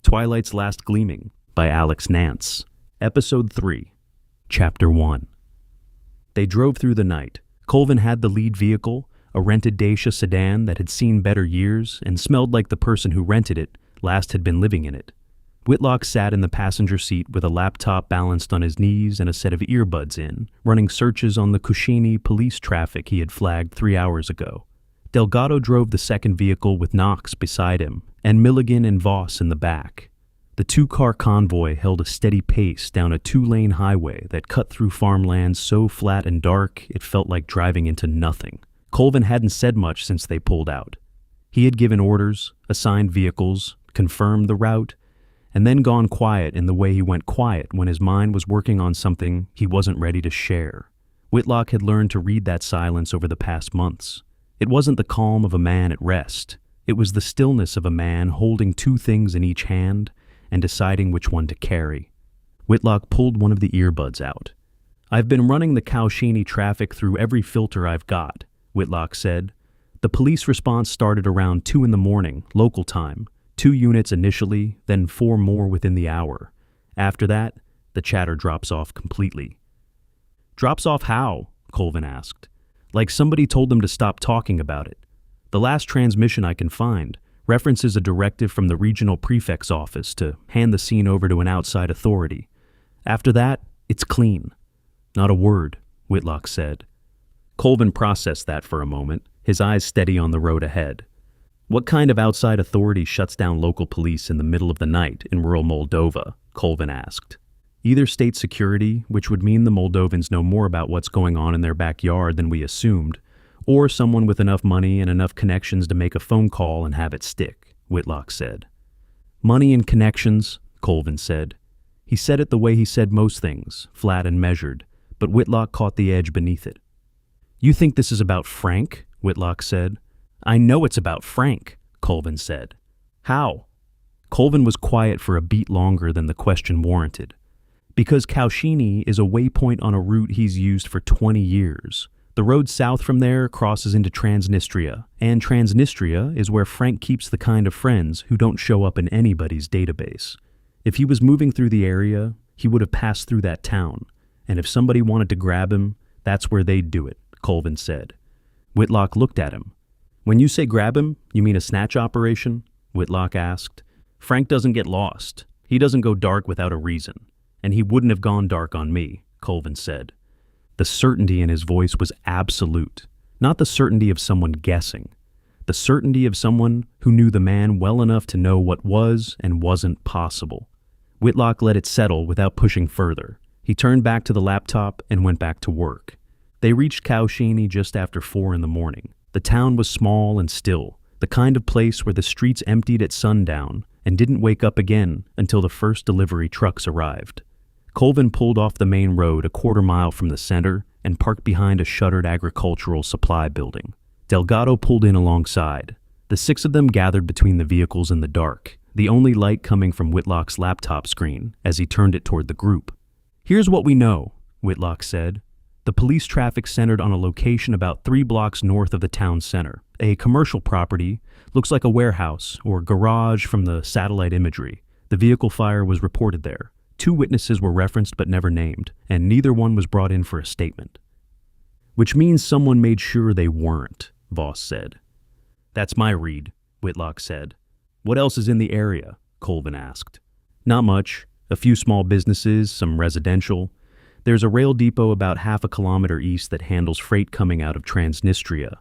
Twilight's Last Gleaming by Alex Nance. Episode 3, Chapter 1. They drove through the night. Colvin had the lead vehicle, a rented Dacia sedan that had seen better years and smelled like the person who rented it last had been living in it. Whitlock sat in the passenger seat with a laptop balanced on his knees and a set of earbuds in, running searches on the Kushini police traffic he had flagged 3 hours ago. Delgado drove the second vehicle with Knox beside him, and Milligan and Voss in the back. The two-car convoy held a steady pace down a two-lane highway that cut through farmland so flat and dark it felt like driving into nothing. Colvin hadn't said much since they pulled out. He had given orders, assigned vehicles, confirmed the route, and then gone quiet in the way he went quiet when his mind was working on something he wasn't ready to share. Whitlock had learned to read that silence over the past months. It wasn't the calm of a man at rest. It was the stillness of a man holding two things in each hand and deciding which one to carry. Whitlock pulled one of the earbuds out. "I've been running the Kushini traffic through every filter I've got," Whitlock said. "The police response started around 2 a.m, local time. 2 units initially, then 4 more within the hour. After that, the chatter drops off completely." "Drops off how?" Colvin asked. "Like somebody told them to stop talking about it. The last transmission I can find references a directive from the regional prefect's office to hand the scene over to an outside authority. After that, it's clean." "Not a word," Whitlock said. Colvin processed that for a moment, his eyes steady on the road ahead. "What kind of outside authority shuts down local police in the middle of the night in rural Moldova?" Colvin asked. "Either state security, which would mean the Moldovans know more about what's going on in their backyard than we assumed, or someone with enough money and enough connections to make a phone call and have it stick," Whitlock said. "Money and connections," Colvin said. He said it the way he said most things, flat and measured, but Whitlock caught the edge beneath it. "You think this is about Frank?" Whitlock said. "I know it's about Frank," Colvin said. "How?" Colvin was quiet for a beat longer than the question warranted. "Because Kushini is a waypoint on a route he's used for 20 years. The road south from there crosses into Transnistria, and Transnistria is where Frank keeps the kind of friends who don't show up in anybody's database. If he was moving through the area, he would have passed through that town, and if somebody wanted to grab him, that's where they'd do it," Colvin said. Whitlock looked at him. "When you say grab him, you mean a snatch operation?" Whitlock asked. "Frank doesn't get lost. He doesn't go dark without a reason, and he wouldn't have gone dark on me," Colvin said. The certainty in his voice was absolute, not the certainty of someone guessing, the certainty of someone who knew the man well enough to know what was and wasn't possible. Whitlock let it settle without pushing further. He turned back to the laptop and went back to work. They reached Kushini just after 4 a.m. The town was small and still, the kind of place where the streets emptied at sundown and didn't wake up again until the first delivery trucks arrived. Colvin pulled off the main road a quarter-mile from the center and parked behind a shuttered agricultural supply building. Delgado pulled in alongside. The 6 of them gathered between the vehicles in the dark, the only light coming from Whitlock's laptop screen as he turned it toward the group. "Here's what we know," Whitlock said. "The police traffic centered on a location about 3 blocks north of the town center. A commercial property, looks like a warehouse or garage from the satellite imagery. The vehicle fire was reported there. 2 witnesses were referenced but never named, and neither one was brought in for a statement." "Which means someone made sure they weren't," Voss said. "That's my read," Whitlock said. "What else is in the area?" Colvin asked. "Not much. A few small businesses, some residential. There's a rail depot about half a kilometer east that handles freight coming out of Transnistria.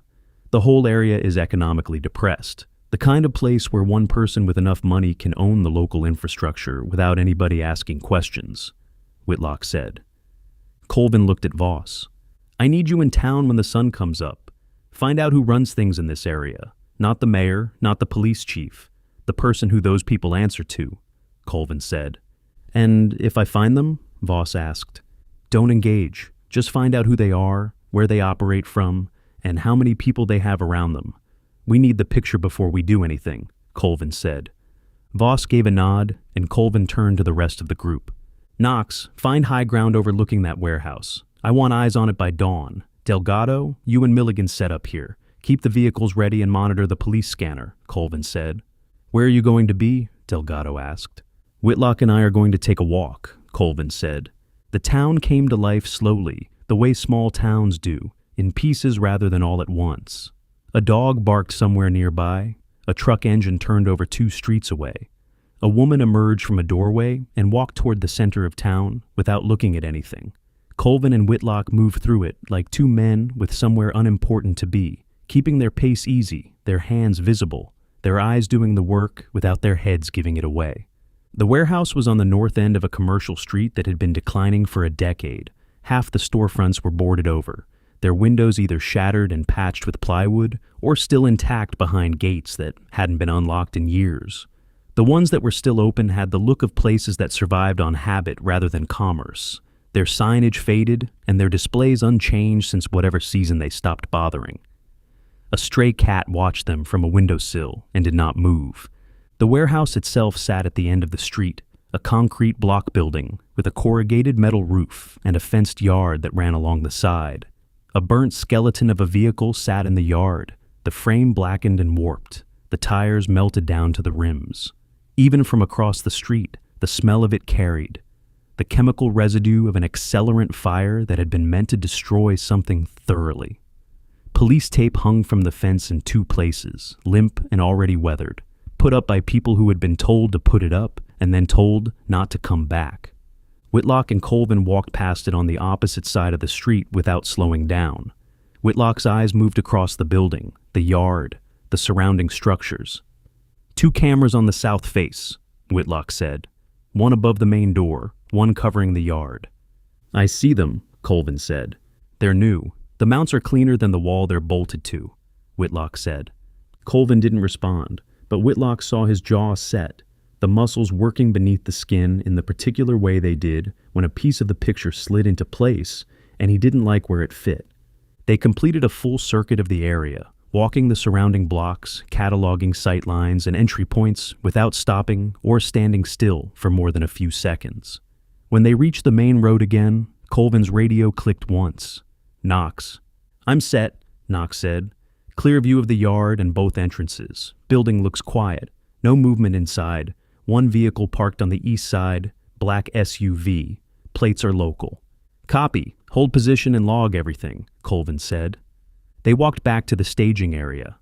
The whole area is economically depressed. The kind of place where one person with enough money can own the local infrastructure without anybody asking questions," Whitlock said. Colvin looked at Voss. "I need you in town when the sun comes up. Find out who runs things in this area. Not the mayor, not the police chief. The person who those people answer to," Colvin said. "And if I find them?" Voss asked. "Don't engage. Just find out who they are, where they operate from, and how many people they have around them. We need the picture before we do anything," Colvin said. Voss gave a nod, and Colvin turned to the rest of the group. "Knox, find high ground overlooking that warehouse. I want eyes on it by dawn. Delgado, you and Milligan set up here. Keep the vehicles ready and monitor the police scanner," Colvin said. "Where are you going to be?" Delgado asked. "Whitlock and I are going to take a walk," Colvin said. The town came to life slowly, the way small towns do, in pieces rather than all at once. A dog barked somewhere nearby. A truck engine turned over 2 streets away. A woman emerged from a doorway and walked toward the center of town without looking at anything. Colvin and Whitlock moved through it like 2 men with somewhere unimportant to be, keeping their pace easy, their hands visible, their eyes doing the work without their heads giving it away. The warehouse was on the north end of a commercial street that had been declining for a decade. Half the storefronts were boarded over, their windows either shattered and patched with plywood or still intact behind gates that hadn't been unlocked in years. The ones that were still open had the look of places that survived on habit rather than commerce. Their signage faded and their displays unchanged since whatever season they stopped bothering. A stray cat watched them from a windowsill and did not move. The warehouse itself sat at the end of the street, a concrete block building with a corrugated metal roof and a fenced yard that ran along the side. A burnt skeleton of a vehicle sat in the yard, the frame blackened and warped, the tires melted down to the rims. Even from across the street, the smell of it carried, the chemical residue of an accelerant fire that had been meant to destroy something thoroughly. Police tape hung from the fence in 2 places, limp and already weathered, put up by people who had been told to put it up and then told not to come back. Whitlock and Colvin walked past it on the opposite side of the street without slowing down. Whitlock's eyes moved across the building, the yard, the surrounding structures. 2 cameras on the south face, Whitlock said. One above the main door, one covering the yard. "I see them," Colvin said. "They're new. The mounts are cleaner than the wall they're bolted to," Whitlock said. Colvin didn't respond, but Whitlock saw his jaw set, the muscles working beneath the skin in the particular way they did when a piece of the picture slid into place and he didn't like where it fit. They completed a full circuit of the area, walking the surrounding blocks, cataloging sight lines and entry points without stopping or standing still for more than a few seconds. When they reached the main road again, Colvin's radio clicked once. "Knox." "I'm set," Knox said. "Clear view of the yard and both entrances. Building looks quiet. No movement inside. One vehicle parked on the east side, black SUV. Plates are local." "Copy. Hold position and log everything," Colvin said. They walked back to the staging area.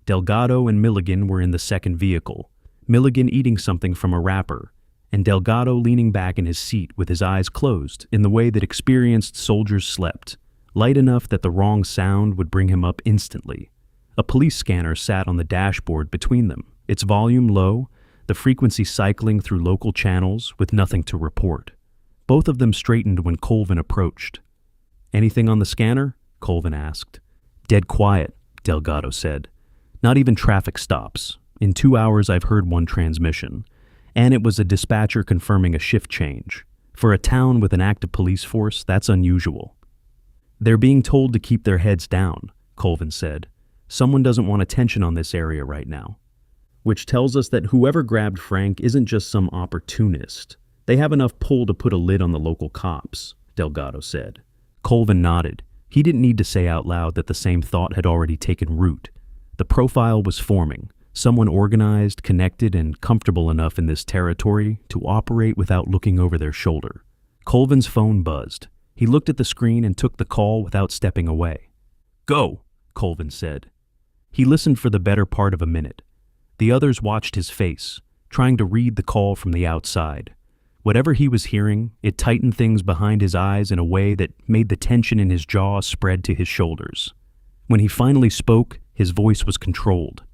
Delgado and Milligan were in the second vehicle, Milligan eating something from a wrapper, and Delgado leaning back in his seat with his eyes closed in the way that experienced soldiers slept, light enough that the wrong sound would bring him up instantly. A police scanner sat on the dashboard between them, its volume low, the frequency cycling through local channels with nothing to report. Both of them straightened when Colvin approached. "Anything on the scanner?" Colvin asked. "Dead quiet," Delgado said. "Not even traffic stops. In 2 hours I've heard one transmission. And it was a dispatcher confirming a shift change. For a town with an active police force, that's unusual." "They're being told to keep their heads down," Colvin said. "Someone doesn't want attention on this area right now." "Which tells us that whoever grabbed Frank isn't just some opportunist. They have enough pull to put a lid on the local cops," Delgado said. Colvin nodded. He didn't need to say out loud that the same thought had already taken root. The profile was forming, someone organized, connected, and comfortable enough in this territory to operate without looking over their shoulder. Colvin's phone buzzed. He looked at the screen and took the call without stepping away. "Go," Colvin said. He listened for the better part of a minute. The others watched his face, trying to read the call from the outside. Whatever he was hearing, it tightened things behind his eyes in a way that made the tension in his jaw spread to his shoulders. When he finally spoke, his voice was controlled.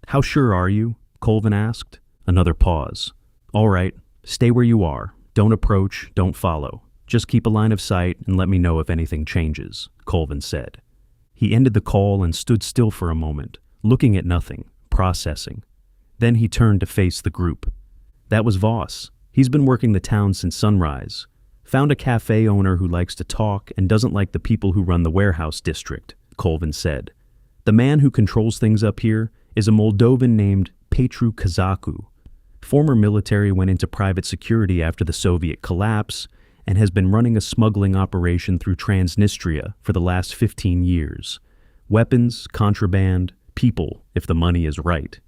"How sure are you?" Colvin asked. Another pause. "All right, stay where you are. Don't approach, don't follow. Just keep a line of sight and let me know if anything changes," Colvin said. He ended the call and stood still for a moment, looking at nothing, processing. Then he turned to face the group. "That was Voss. He's been working the town since sunrise. Found a cafe owner who likes to talk and doesn't like the people who run the warehouse district," Colvin said. "The man who controls things up here is a Moldovan named Petru Kazaku. Former military, went into private security after the Soviet collapse and has been running a smuggling operation through Transnistria for the last 15 years. Weapons, contraband, people, if the money is right."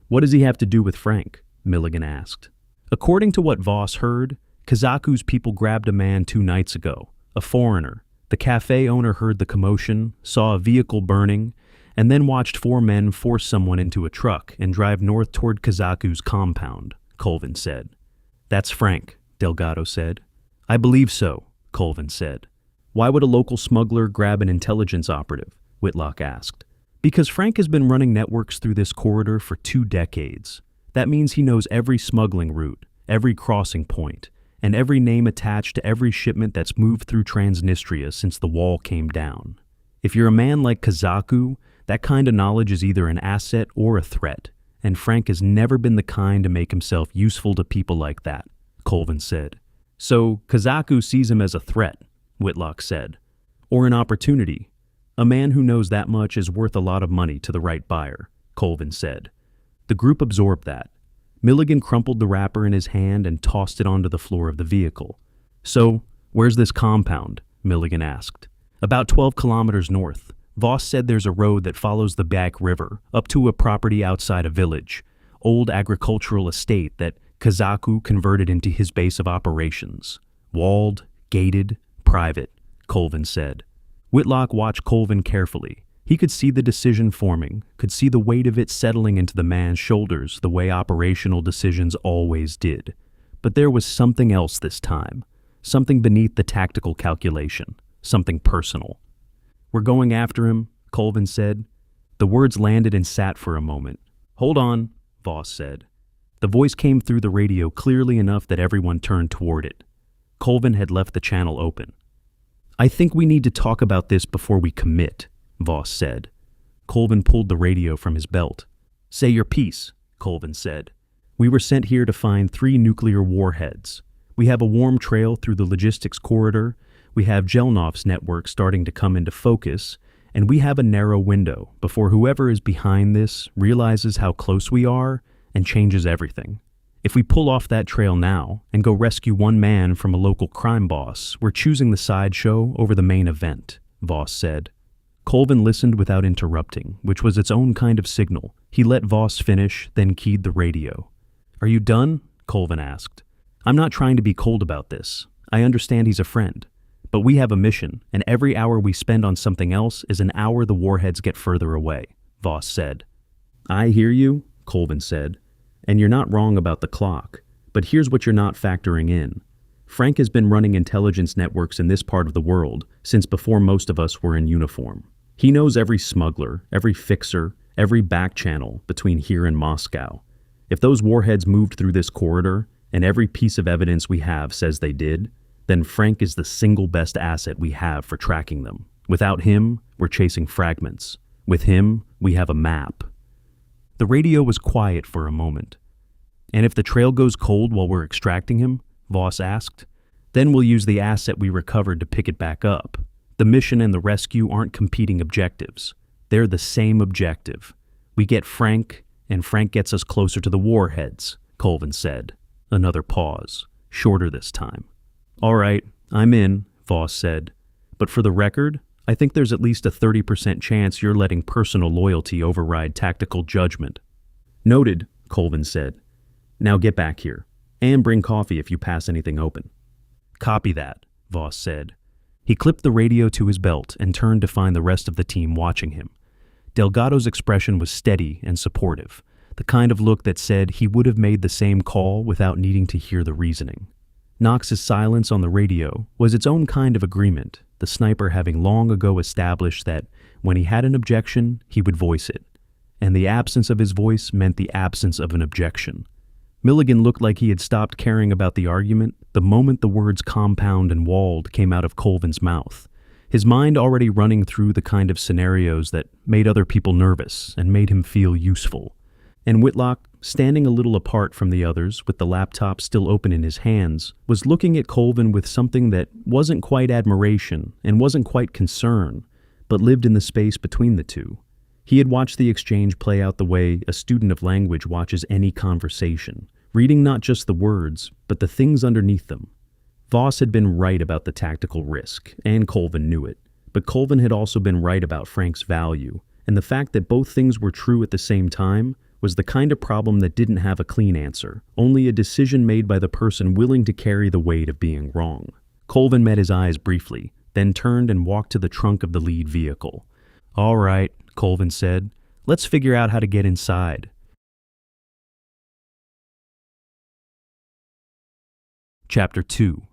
"What does he have to do with Frank?" Milligan asked. According to what Voss heard, Kazaku's people grabbed a man 2 nights ago, a foreigner. The cafe owner heard the commotion, saw a vehicle burning, and then watched 4 men force someone into a truck and drive north toward Kazaku's compound, Colvin said. That's Frank, Delgado said. I believe so, Colvin said. Why would a local smuggler grab an intelligence operative? Whitlock asked. Because Frank has been running networks through this corridor for 2 decades. That means he knows every smuggling route, every crossing point, and every name attached to every shipment that's moved through Transnistria since the wall came down. If you're a man like Kazaku, that kind of knowledge is either an asset or a threat, and Frank has never been the kind to make himself useful to people like that, Colvin said. So Kazaku sees him as a threat, Whitlock said, or an opportunity. A man who knows that much is worth a lot of money to the right buyer, Colvin said. The group absorbed that. Milligan crumpled the wrapper in his hand and tossed it onto the floor of the vehicle. So, where's this compound? Milligan asked. About 12 kilometers north. Voss said there's a road that follows the Back River up to a property outside a village, old agricultural estate that Kazaku converted into his base of operations. Walled, gated, private, Colvin said. Whitlock watched Colvin carefully. He could see the decision forming, could see the weight of it settling into the man's shoulders the way operational decisions always did. But there was something else this time, something beneath the tactical calculation, something personal. We're going after him, Colvin said. The words landed and sat for a moment. Hold on, Voss said. The voice came through the radio clearly enough that everyone turned toward it. Colvin had left the channel open. I think we need to talk about this before we commit, Voss said. Colvin pulled the radio from his belt. Say your piece, Colvin said. We were sent here to find 3 nuclear warheads. We have a warm trail through the logistics corridor, we have Jelnov's network starting to come into focus, and we have a narrow window before whoever is behind this realizes how close we are and changes everything. If we pull off that trail now and go rescue 1 man from a local crime boss, we're choosing the sideshow over the main event, Voss said. Colvin listened without interrupting, which was its own kind of signal. He let Voss finish, then keyed the radio. Are you done? Colvin asked. I'm not trying to be cold about this. I understand he's a friend. But we have a mission, and every hour we spend on something else is an hour the warheads get further away, Voss said. I hear you, Colvin said. And you're not wrong about the clock. But here's what you're not factoring in. Frank has been running intelligence networks in this part of the world since before most of us were in uniform. He knows every smuggler, every fixer, every back channel between here and Moscow. If those warheads moved through this corridor, and every piece of evidence we have says they did, then Frank is the single best asset we have for tracking them. Without him, we're chasing fragments. With him, we have a map. The radio was quiet for a moment. And if the trail goes cold while we're extracting him, Voss asked, then we'll use the asset we recovered to pick it back up. The mission and the rescue aren't competing objectives. They're the same objective. We get Frank, and Frank gets us closer to the warheads, Colvin said. Another pause, shorter this time. All right, I'm in, Voss said. But for the record, I think there's at least a 30% chance you're letting personal loyalty override tactical judgment. Noted, Colvin said. Now get back here, and bring coffee if you pass anything open. Copy that, Voss said. He clipped the radio to his belt and turned to find the rest of the team watching him. Delgado's expression was steady and supportive, the kind of look that said he would have made the same call without needing to hear the reasoning. Knox's silence on the radio was its own kind of agreement, the sniper having long ago established that when he had an objection, he would voice it, and the absence of his voice meant the absence of an objection. Milligan looked like he had stopped caring about the argument the moment the words compound and walled came out of Colvin's mouth, his mind already running through the kind of scenarios that made other people nervous and made him feel useful. And Whitlock, standing a little apart from the others with the laptop still open in his hands, was looking at Colvin with something that wasn't quite admiration and wasn't quite concern, but lived in the space between the two. He had watched the exchange play out the way a student of language watches any conversation, reading not just the words, but the things underneath them. Voss had been right about the tactical risk, and Colvin knew it, but Colvin had also been right about Frank's value, and the fact that both things were true at the same time was the kind of problem that didn't have a clean answer, only a decision made by the person willing to carry the weight of being wrong. Colvin met his eyes briefly, then turned and walked to the trunk of the lead vehicle. "All right," Colvin said. "Let's figure out how to get inside." Chapter 2.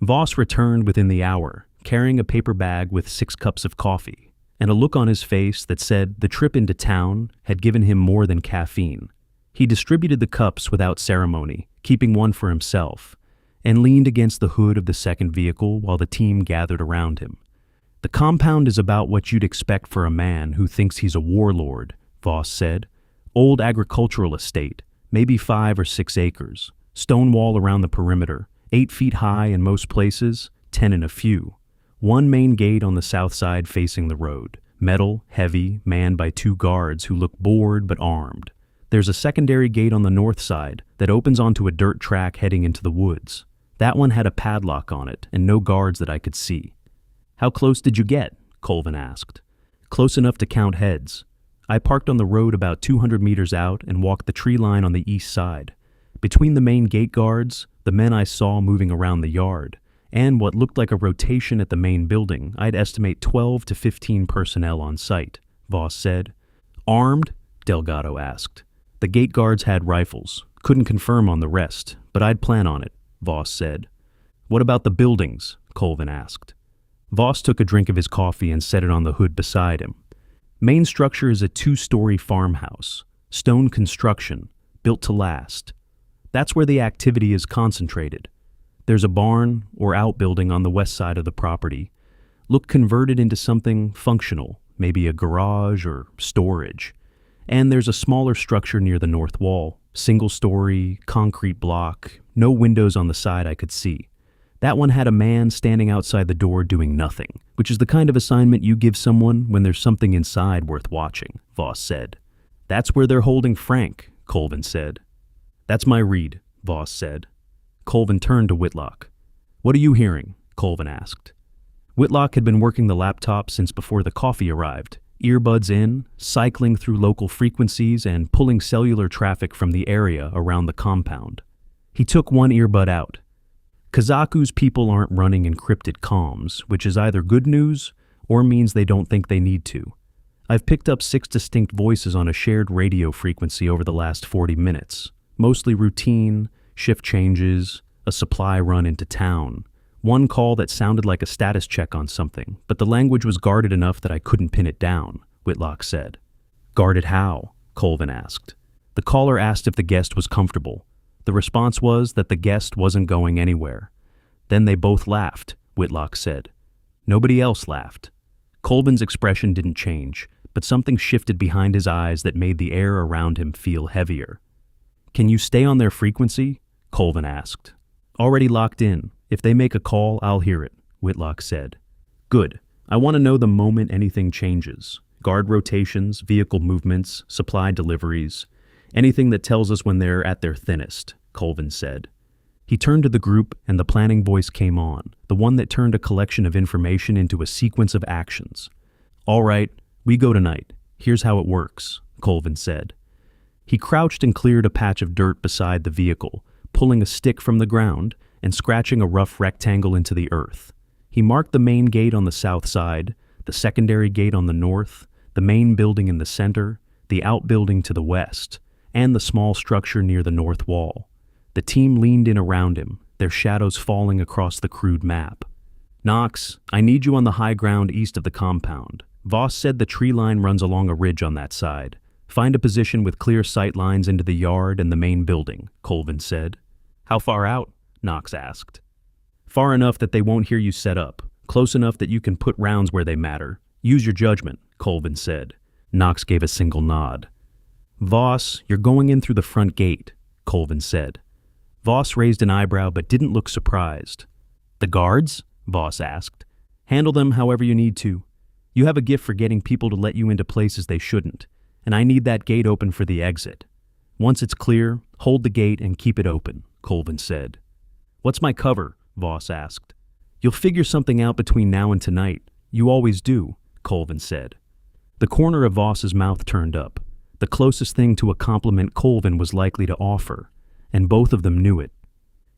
Voss returned within the hour, carrying a paper bag with 6 cups of coffee, and a look on his face that said the trip into town had given him more than caffeine. He distributed the cups without ceremony, keeping one for himself, and leaned against the hood of the second vehicle while the team gathered around him. "The compound is about what you'd expect for a man who thinks he's a warlord," Voss said. "Old agricultural estate, maybe 5 or 6 acres, stone wall around the perimeter, 8 feet high in most places, 10 in a few. One main gate on the south side facing the road, metal, heavy, manned by 2 guards who look bored but armed. There's a secondary gate on the north side that opens onto a dirt track heading into the woods. That one had a padlock on it and no guards that I could see." "How close did you get?" Colvin asked. "Close enough to count heads. I parked on the road about 200 meters out and walked the tree line on the east side. Between the main gate guards, the men I saw moving around the yard, and what looked like a rotation at the main building, I'd estimate 12 to 15 personnel on site," Voss said. "Armed?" Delgado asked. "The gate guards had rifles. Couldn't confirm on the rest, but I'd plan on it," Voss said. "What about the buildings?" Colvin asked. Voss took a drink of his coffee and set it on the hood beside him. "Main structure is a 2-story farmhouse, stone construction, built to last. That's where the activity is concentrated. There's a barn or outbuilding on the west side of the property. Look converted into something functional, maybe a garage or storage. And there's a smaller structure near the north wall, single-story, concrete block, no windows on the side I could see. That one had a man standing outside the door doing nothing, which is the kind of assignment you give someone when there's something inside worth watching," Voss said. "That's where they're holding Frank," Colvin said. "That's my read," Voss said. Colvin turned to Whitlock. "What are you hearing?" Colvin asked. Whitlock had been working the laptop since before the coffee arrived, earbuds in, cycling through local frequencies and pulling cellular traffic from the area around the compound. He took one earbud out. "Kazaku's people aren't running encrypted comms, which is either good news or means they don't think they need to. I've picked up 6 distinct voices on a shared radio frequency over the last 40 minutes, mostly routine, shift changes, a supply run into town. One call that sounded like a status check on something, but the language was guarded enough that I couldn't pin it down," Whitlock said. "Guarded how?" Colvin asked. The caller asked if the guest was comfortable. The response was that the guest wasn't going anywhere. "Then they both laughed," Whitlock said. Nobody else laughed. Colvin's expression didn't change, but something shifted behind his eyes that made the air around him feel heavier. "Can you stay on their frequency?" Colvin asked. "Already locked in. If they make a call, I'll hear it," Whitlock said. "Good. I want to know the moment anything changes. Guard rotations, vehicle movements, supply deliveries, anything that tells us when they're at their thinnest," Colvin said. He turned to the group and the planning voice came on, the one that turned a collection of information into a sequence of actions. "All right, we go tonight. Here's how it works," Colvin said. He crouched and cleared a patch of dirt beside the vehicle, pulling a stick from the ground and scratching a rough rectangle into the earth. He marked the main gate on the south side, the secondary gate on the north, the main building in the center, the outbuilding to the west, and the small structure near the north wall. The team leaned in around him, their shadows falling across the crude map. "Knox, I need you on the high ground east of the compound. Voss said the tree line runs along a ridge on that side. Find a position with clear sight lines into the yard and the main building," Colvin said. "How far out?" Knox asked. "Far enough that they won't hear you set up, close enough that you can put rounds where they matter. Use your judgment," Colvin said. Knox gave a single nod. "Voss, you're going in through the front gate," Colvin said. Voss raised an eyebrow but didn't look surprised. "The guards?" Voss asked. "Handle them however you need to. You have a gift for getting people to let you into places they shouldn't, and I need that gate open for the exit. Once it's clear, hold the gate and keep it open," Colvin said. "What's my cover?" Voss asked. "You'll figure something out between now and tonight. You always do," Colvin said. The corner of Voss's mouth turned up. the closest thing to a compliment Colvin was likely to offer, and both of them knew it.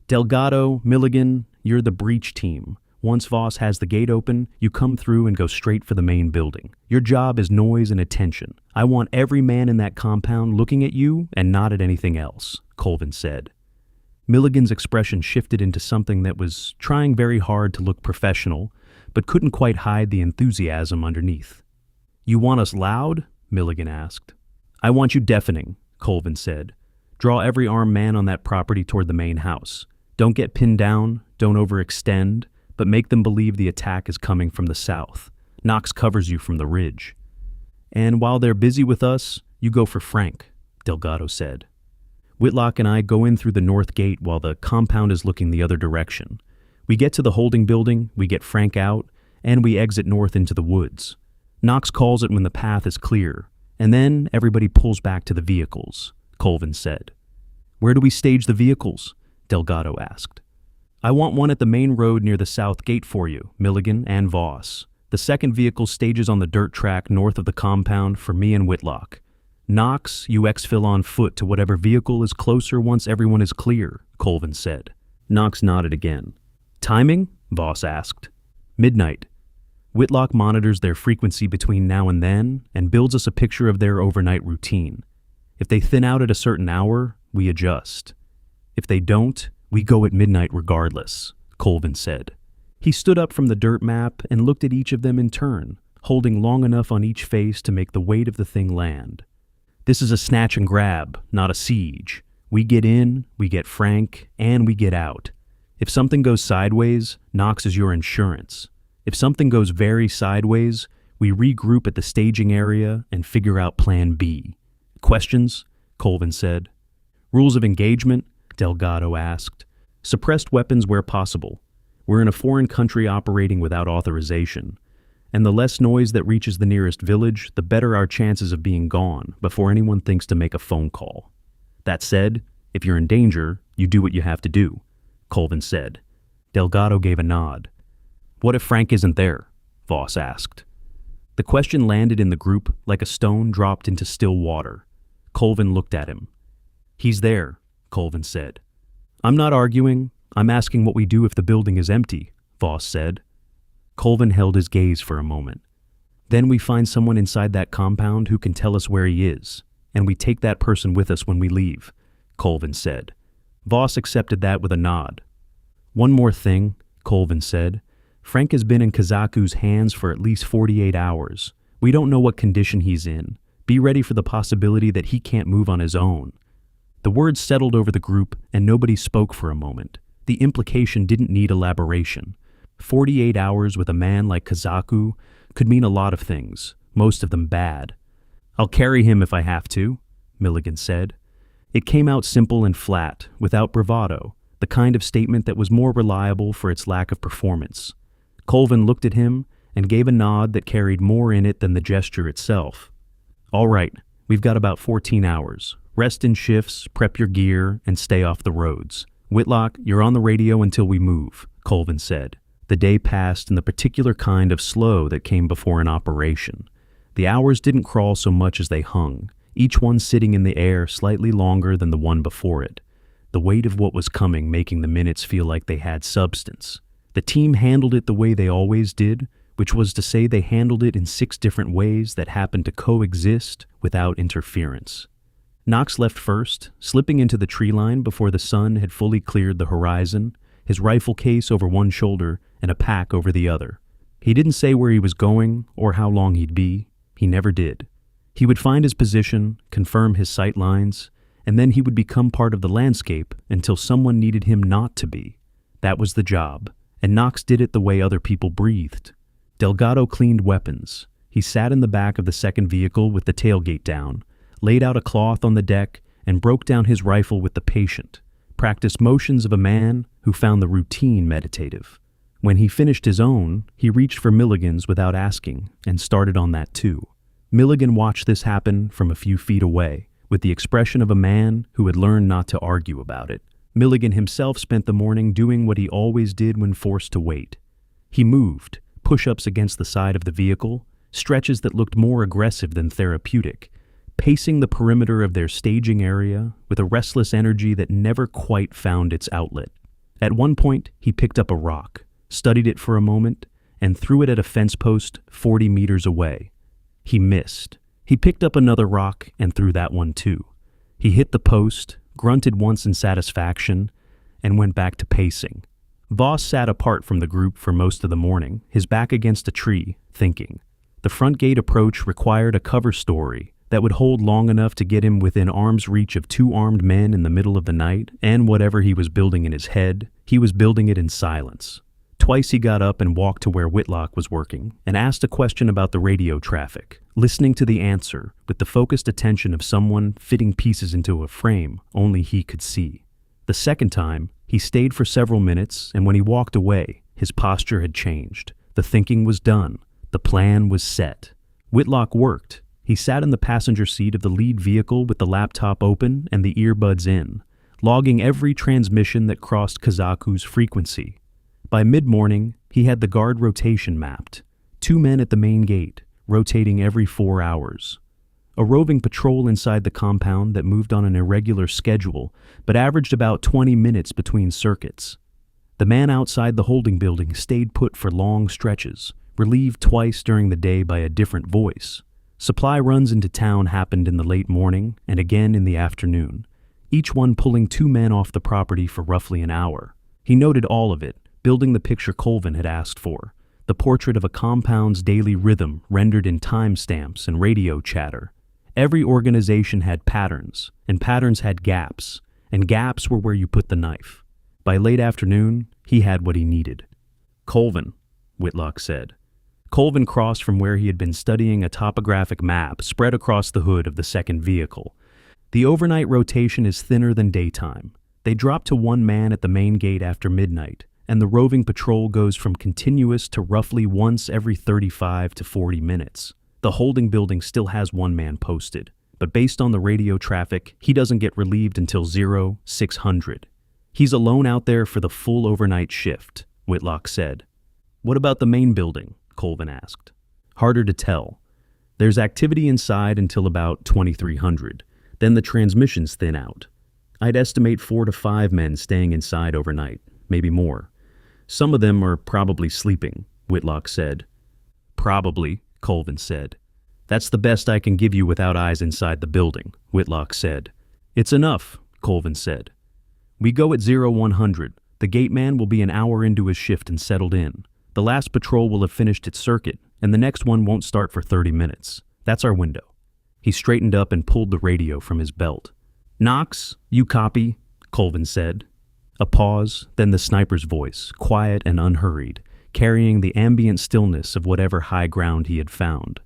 "Delgado, Milligan, you're the breach team. Once Voss has the gate open, you come through and go straight for the main building. Your job is noise and attention. I want every man in that compound looking at you and not at anything else," Colvin said. Milligan's expression shifted into something that was trying very hard to look professional, but couldn't quite hide the enthusiasm underneath. "You want us loud?" Milligan asked. "I want you deafening," Colvin said. "Draw every armed man on that property toward the main house. Don't get pinned down, don't overextend, but make them believe the attack is coming from the south. Knox covers you from the ridge. And while they're busy with us, you go for Frank," Delgado said. "Whitlock and I go in through the north gate while the compound is looking the other direction. We get to the holding building, we get Frank out, and we exit north into the woods. Knox calls it when the path is clear, and then everybody pulls back to the vehicles," Colvin said. "Where do we stage the vehicles?" Delgado asked. "I want one at the main road near the south gate for you, Milligan and Voss. The second vehicle stages on the dirt track north of the compound for me and Whitlock. Knox, you exfil on foot to whatever vehicle is closer once everyone is clear," Colvin said. Knox nodded again. "Timing?" Voss asked. "Midnight. Whitlock monitors their frequency between now and then and builds us a picture of their overnight routine. If they thin out at a certain hour, we adjust. If they don't, we go at midnight regardless," Colvin said. He stood up from the dirt map and looked at each of them in turn, holding long enough on each face to make the weight of the thing land. "This is a snatch and grab, not a siege. We get in, we get Frank, and we get out. If something goes sideways, Knox is your insurance. If something goes very sideways, we regroup at the staging area and figure out plan B." "Questions?" Colvin said. "Rules of engagement?" Delgado asked. "Suppressed weapons where possible. We're in a foreign country operating without authorization, and the less noise that reaches the nearest village, the better our chances of being gone before anyone thinks to make a phone call. That said, if you're in danger, you do what you have to do," Colvin said. Delgado gave a nod. "What if Frank isn't there?" Voss asked. The question landed in the group like a stone dropped into still water. Colvin looked at him. "He's there," Colvin said. "I'm not arguing. I'm asking what we do if the building is empty," Voss said. Colvin held his gaze for a moment. "Then we find someone inside that compound who can tell us where he is, and we take that person with us when we leave," Colvin said. Voss accepted that with a nod. "One more thing," Colvin said. "Frank has been in Kazaku's hands for at least 48 hours. We don't know what condition he's in. Be ready for the possibility that he can't move on his own." The words settled over the group, and nobody spoke for a moment. The implication didn't need elaboration. 48 hours with a man like Kazaku could mean a lot of things, most of them bad. "I'll carry him if I have to," Milligan said. It came out simple and flat, without bravado, the kind of statement that was more reliable for its lack of performance. Colvin looked at him and gave a nod that carried more in it than the gesture itself. "All right, we've got about 14 hours. Rest in shifts, prep your gear, and stay off the roads. Whitlock, you're on the radio until we move," Colvin said. The day passed in the particular kind of slow that came before an operation. The hours didn't crawl so much as they hung, each one sitting in the air slightly longer than the one before it, the weight of what was coming making the minutes feel like they had substance. The team handled it the way they always did, which was to say they handled it in 6 different ways that happened to coexist without interference. Knox left first, slipping into the tree line before the sun had fully cleared the horizon, his rifle case over one shoulder and a pack over the other. He didn't say where he was going or how long he'd be. He never did. He would find his position, confirm his sight lines, and then he would become part of the landscape until someone needed him not to be. That was the job, and Knox did it the way other people breathed. Delgado cleaned weapons. He sat in the back of the second vehicle with the tailgate down, laid out a cloth on the deck, and broke down his rifle with the patient, practiced motions of a man who found the routine meditative. When he finished his own, he reached for Milligan's without asking, and started on that too. Milligan watched this happen from a few feet away, with the expression of a man who had learned not to argue about it. Milligan himself spent the morning doing what he always did when forced to wait. He moved, push-ups against the side of the vehicle, stretches that looked more aggressive than therapeutic, pacing the perimeter of their staging area with a restless energy that never quite found its outlet. At one point, he picked up a rock, studied it for a moment, and threw it at a fence post 40 meters away. He missed. He picked up another rock and threw that one too. He hit the post, grunted once in satisfaction, and went back to pacing. Voss sat apart from the group for most of the morning, his back against a tree, thinking. The front gate approach required a cover story that would hold long enough to get him within arm's reach of two armed men in the middle of the night, and whatever he was building in his head, he was building it in silence. Twice he got up and walked to where Whitlock was working and asked a question about the radio traffic, listening to the answer with the focused attention of someone fitting pieces into a frame only he could see. The second time, he stayed for several minutes, and when he walked away, his posture had changed. The thinking was done. The plan was set. Whitlock worked. He sat in the passenger seat of the lead vehicle with the laptop open and the earbuds in, logging every transmission that crossed Kazaku's frequency. By mid-morning, he had the guard rotation mapped. 2 men at the main gate, rotating every 4 hours. A roving patrol inside the compound that moved on an irregular schedule, but averaged about 20 minutes between circuits. The man outside the holding building stayed put for long stretches, relieved twice during the day by a different voice. Supply runs into town happened in the late morning and again in the afternoon, each one pulling 2 men off the property for roughly an hour. He noted all of it, building the picture Colvin had asked for, the portrait of a compound's daily rhythm rendered in timestamps and radio chatter. Every organization had patterns, and patterns had gaps, and gaps were where you put the knife. By late afternoon, he had what he needed. "Colvin," Whitlock said. Colvin crossed from where he had been studying a topographic map spread across the hood of the second vehicle. The overnight rotation is thinner than daytime. They drop to 1 man at the main gate after midnight, and the roving patrol goes from continuous to roughly once every 35 to 40 minutes. The holding building still has 1 man posted, but based on the radio traffic, he doesn't get relieved until 0600. He's alone out there for the full overnight shift, Whitlock said. "What about the main building?" Colvin asked. "Harder to tell. There's activity inside until about 2300. Then the transmissions thin out. I'd estimate 4 to 5 men staying inside overnight, maybe more. Some of them are probably sleeping," Whitlock said. "Probably," Colvin said. "That's the best I can give you without eyes inside the building," Whitlock said. "It's enough," Colvin said. "We go at 0100. The gate man will be an hour into his shift and settled in. The last patrol will have finished its circuit, and the next one won't start for 30 minutes. That's our window." He straightened up and pulled the radio from his belt. "Knox, you copy?" Colvin said. A pause, then the sniper's voice, quiet and unhurried, carrying the ambient stillness of whatever high ground he had found.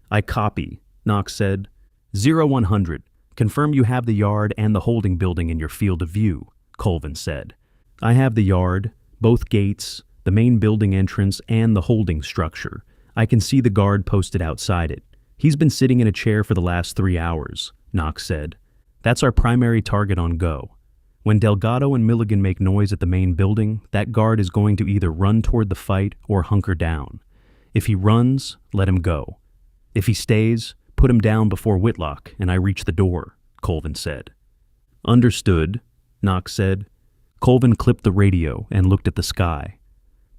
"I copy," Knox said. 0100. Confirm you have the yard and the holding building in your field of view," Colvin said. "I have the yard, both gates, the main building entrance, and the holding structure. I can see the guard posted outside it. He's been sitting in a chair for the last 3 hours," Knox said. "That's our primary target on go. When Delgado and Milligan make noise at the main building, that guard is going to either run toward the fight or hunker down. If he runs, let him go. If he stays, put him down before Whitlock and I reach the door," Colvin said. "Understood," Knox said. Colvin clipped the radio and looked at the sky.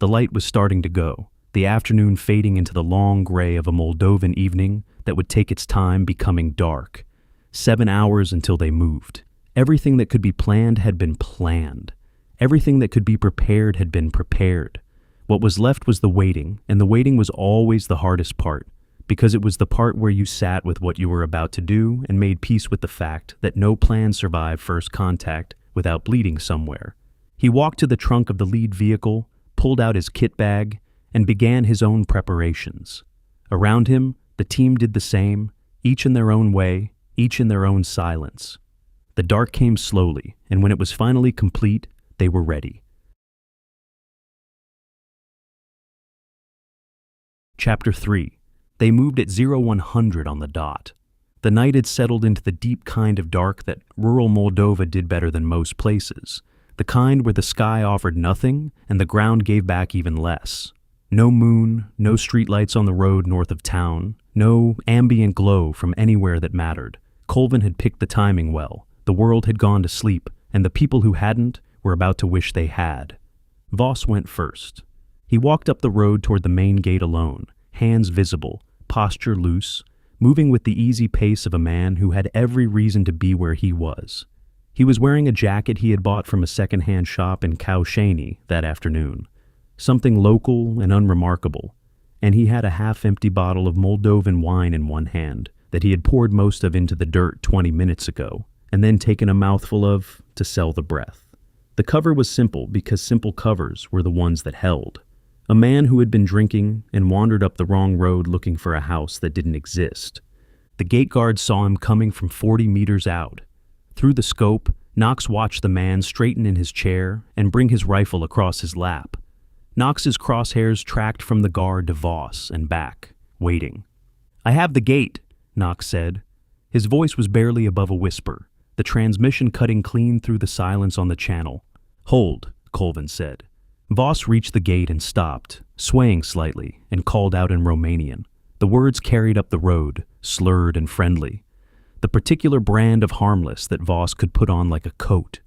The light was starting to go, the afternoon fading into the long gray of a Moldovan evening that would take its time becoming dark. 7 hours until they moved. Everything that could be planned had been planned. Everything that could be prepared had been prepared. What was left was the waiting, and the waiting was always the hardest part, because it was the part where you sat with what you were about to do and made peace with the fact that no plan survived first contact without bleeding somewhere. He walked to the trunk of the lead vehicle, pulled out his kit bag, and began his own preparations. Around him, the team did the same, each in their own way, each in their own silence. The dark came slowly, and when it was finally complete, they were ready. Chapter 3. They moved at 0100 on the dot. The night had settled into the deep kind of dark that rural Moldova did better than most places, the kind where the sky offered nothing and the ground gave back even less. No moon, no streetlights on the road north of town, no ambient glow from anywhere that mattered. Colvin had picked the timing well. The world had gone to sleep, and the people who hadn't were about to wish they had. Voss went first. He walked up the road toward the main gate alone, hands visible, posture loose, moving with the easy pace of a man who had every reason to be where he was. He was wearing a jacket he had bought from a second-hand shop in Kaushaney that afternoon, something local and unremarkable, and he had a half-empty bottle of Moldovan wine in one hand that he had poured most of into the dirt 20 minutes ago, and then taken a mouthful of to sell the breath. The cover was simple because simple covers were the ones that held. A man who had been drinking and wandered up the wrong road looking for a house that didn't exist. The gate guard saw him coming from 40 meters out. Through the scope, Knox watched the man straighten in his chair and bring his rifle across his lap. Knox's crosshairs tracked from the guard to Voss and back, waiting. "I have the gate," Knox said. His voice was barely above a whisper, the transmission cutting clean through the silence on the channel. "Hold," Colvin said. Voss reached the gate and stopped, swaying slightly, and called out in Romanian. The words carried up the road, slurred and friendly. The particular brand of harmless that Voss could put on like a coat.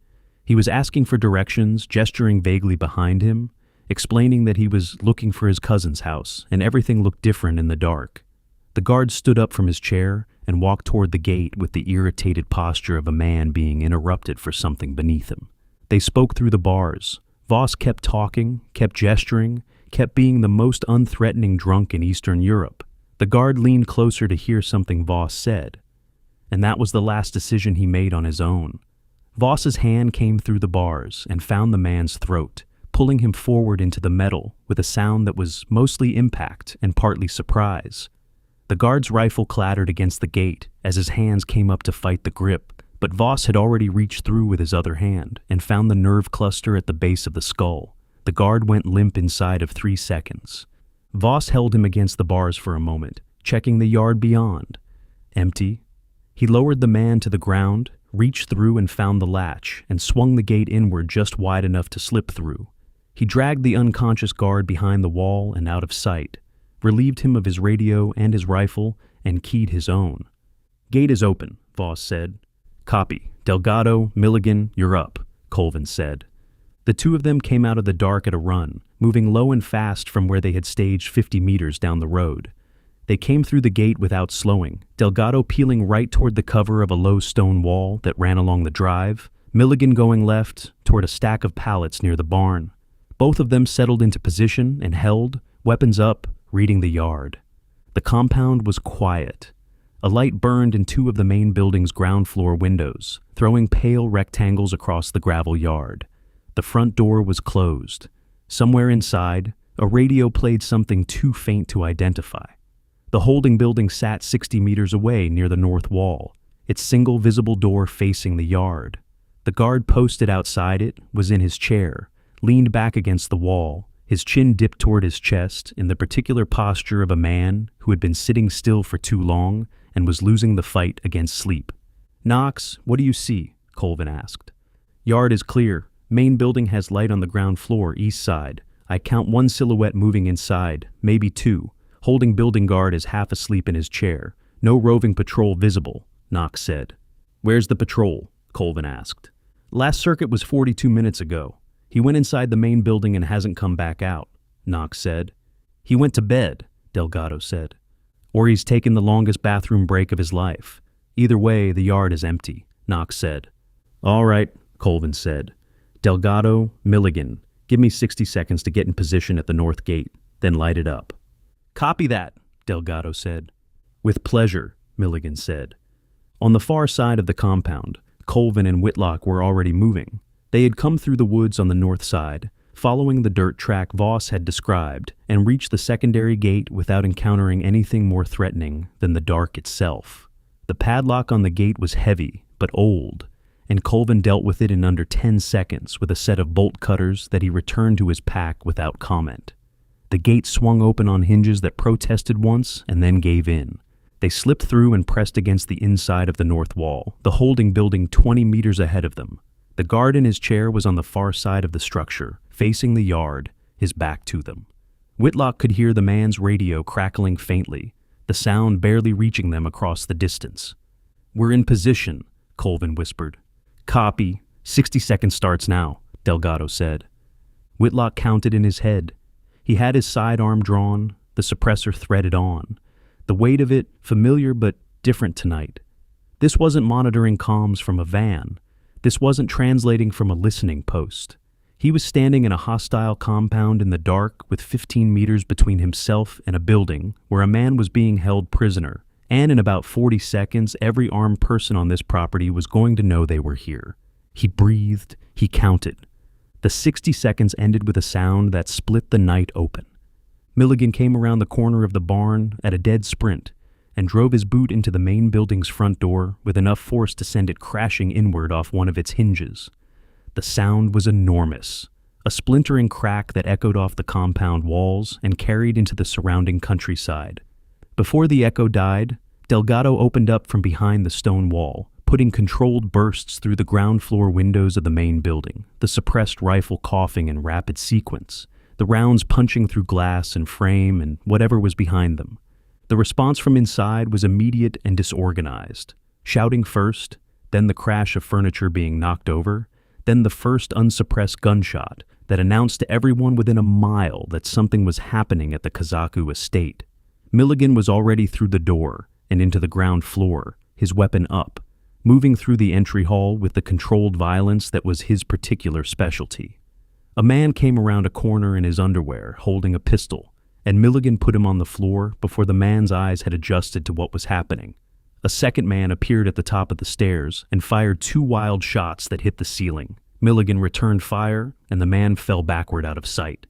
He was asking for directions, gesturing vaguely behind him, explaining that he was looking for his cousin's house, and everything looked different in the dark. The guard stood up from his chair and walked toward the gate with the irritated posture of a man being interrupted for something beneath him. They spoke through the bars. Voss kept talking, kept gesturing, kept being the most unthreatening drunk in Eastern Europe. The guard leaned closer to hear something Voss said, and that was the last decision he made on his own. Voss's hand came through the bars and found the man's throat, pulling him forward into the metal with a sound that was mostly impact and partly surprise. The guard's rifle clattered against the gate as his hands came up to fight the grip, but Voss had already reached through with his other hand and found the nerve cluster at the base of the skull. The guard went limp inside of 3 seconds. Voss held him against the bars for a moment, checking the yard beyond. Empty. He lowered the man to the ground, reached through and found the latch, and swung the gate inward just wide enough to slip through. He dragged the unconscious guard behind the wall and out of sight, relieved him of his radio and his rifle, and keyed his own. "Gate is open," Voss said. "Copy. Delgado, Milligan, you're up," Colvin said. The two of them came out of the dark at a run, moving low and fast from where they had staged 50 meters down the road. They came through the gate without slowing, Delgado peeling right toward the cover of a low stone wall that ran along the drive, Milligan going left toward a stack of pallets near the barn. Both of them settled into position and held, weapons up, reading the yard. The compound was quiet. A light burned in 2 of the main building's ground floor windows, throwing pale rectangles across the gravel yard. The front door was closed. Somewhere inside, a radio played something too faint to identify. The holding building sat 60 meters away near the north wall, its single visible door facing the yard. The guard posted outside it was in his chair, leaned back against the wall, his chin dipped toward his chest in the particular posture of a man who had been sitting still for too long and was losing the fight against sleep. "Knox, what do you see?" Colvin asked. "Yard is clear. Main building has light on the ground floor, east side. I count 1 silhouette moving inside, maybe 2. Holding building guard is half asleep in his chair. No roving patrol visible," Knox said. "Where's the patrol?" Colvin asked. "Last circuit was 42 minutes ago. He went inside the main building and hasn't come back out," Knox said. "He went to bed," Delgado said. "Or he's taken the longest bathroom break of his life. Either way, the yard is empty," Knox said. "All right," Colvin said. "Delgado, Milligan, give me 60 seconds to get in position at the north gate, then light it up." "Copy that," Delgado said. "With pleasure," Milligan said. On the far side of the compound, Colvin and Whitlock were already moving. They had come through the woods on the north side, following the dirt track Voss had described, and reached the secondary gate without encountering anything more threatening than the dark itself. The padlock on the gate was heavy, but old, and Colvin dealt with it in under 10 seconds with a set of bolt cutters that he returned to his pack without comment. The gate swung open on hinges that protested once and then gave in. They slipped through and pressed against the inside of the north wall, the holding building 20 meters ahead of them. The guard in his chair was on the far side of the structure, facing the yard, his back to them. Whitlock could hear the man's radio crackling faintly, the sound barely reaching them across the distance. "We're in position," Colvin whispered. "Copy. 60 seconds starts now," Delgado said. Whitlock counted in his head. He had his sidearm drawn, the suppressor threaded on. The weight of it, familiar but different tonight. This wasn't monitoring comms from a van. This wasn't translating from a listening post. He was standing in a hostile compound in the dark with 15 meters between himself and a building where a man was being held prisoner, and in about 40 seconds, every armed person on this property was going to know they were here. He breathed, he counted. The 60 seconds ended with a sound that split the night open. Milligan came around the corner of the barn at a dead sprint and drove his boot into the main building's front door with enough force to send it crashing inward off one of its hinges. The sound was enormous, a splintering crack that echoed off the compound walls and carried into the surrounding countryside. Before the echo died, Delgado opened up from behind the stone wall, putting controlled bursts through the ground floor windows of the main building, the suppressed rifle coughing in rapid sequence, the rounds punching through glass and frame and whatever was behind them. The response from inside was immediate and disorganized. Shouting first, then the crash of furniture being knocked over, then the first unsuppressed gunshot that announced to everyone within a mile that something was happening at the Kazaku estate. Milligan was already through the door and into the ground floor, his weapon up, moving through the entry hall with the controlled violence that was his particular specialty. A man came around a corner in his underwear, holding a pistol, and Milligan put him on the floor before the man's eyes had adjusted to what was happening. A second man appeared at the top of the stairs and fired 2 wild shots that hit the ceiling. Milligan returned fire, and the man fell backward out of sight.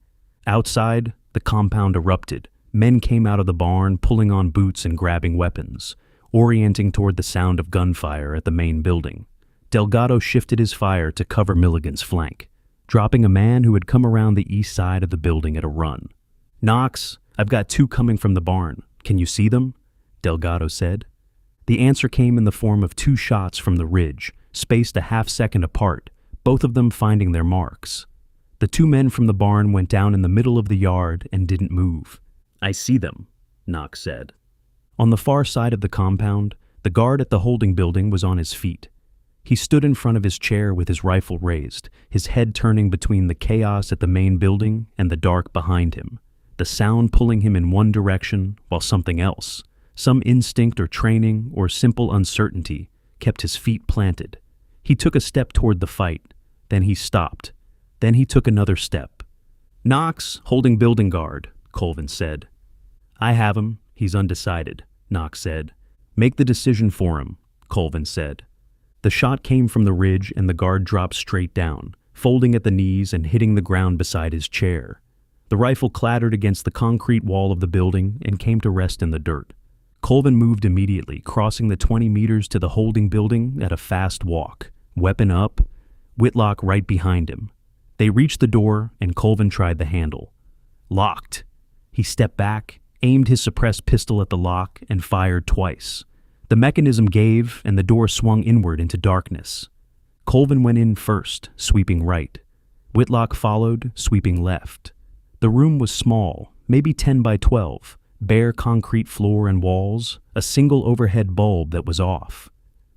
Outside, the compound erupted. Men came out of the barn, pulling on boots and grabbing weapons, orienting toward the sound of gunfire at the main building. Delgado shifted his fire to cover Milligan's flank, dropping a man who had come around the east side of the building at a run. "Knox, I've got 2 coming from the barn. Can you see them?" Delgado said. The answer came in the form of 2 shots from the ridge, spaced a half-second apart, both of them finding their marks. The 2 men from the barn went down in the middle of the yard and didn't move. "I see them," Knox said. On the far side of the compound, the guard at the holding building was on his feet. He stood in front of his chair with his rifle raised, his head turning between the chaos at the main building and the dark behind him, the sound pulling him in one direction while something else, some instinct or training or simple uncertainty, kept his feet planted. He took a step toward the fight, then he stopped. Then he took another step. "Knox, holding building guard," Colvin said. "I have him. He's undecided," Knox said. "Make the decision for him," Colvin said. The shot came from the ridge and the guard dropped straight down, folding at the knees and hitting the ground beside his chair. The rifle clattered against the concrete wall of the building and came to rest in the dirt. Colvin moved immediately, crossing the 20 meters to the holding building at a fast walk, weapon up, Whitlock right behind him. They reached the door and Colvin tried the handle. Locked. He stepped back, aimed his suppressed pistol at the lock, and fired twice. The mechanism gave and the door swung inward into darkness. Colvin went in first, sweeping right. Whitlock followed, sweeping left. The room was small, maybe 10 by 12, bare concrete floor and walls, a single overhead bulb that was off.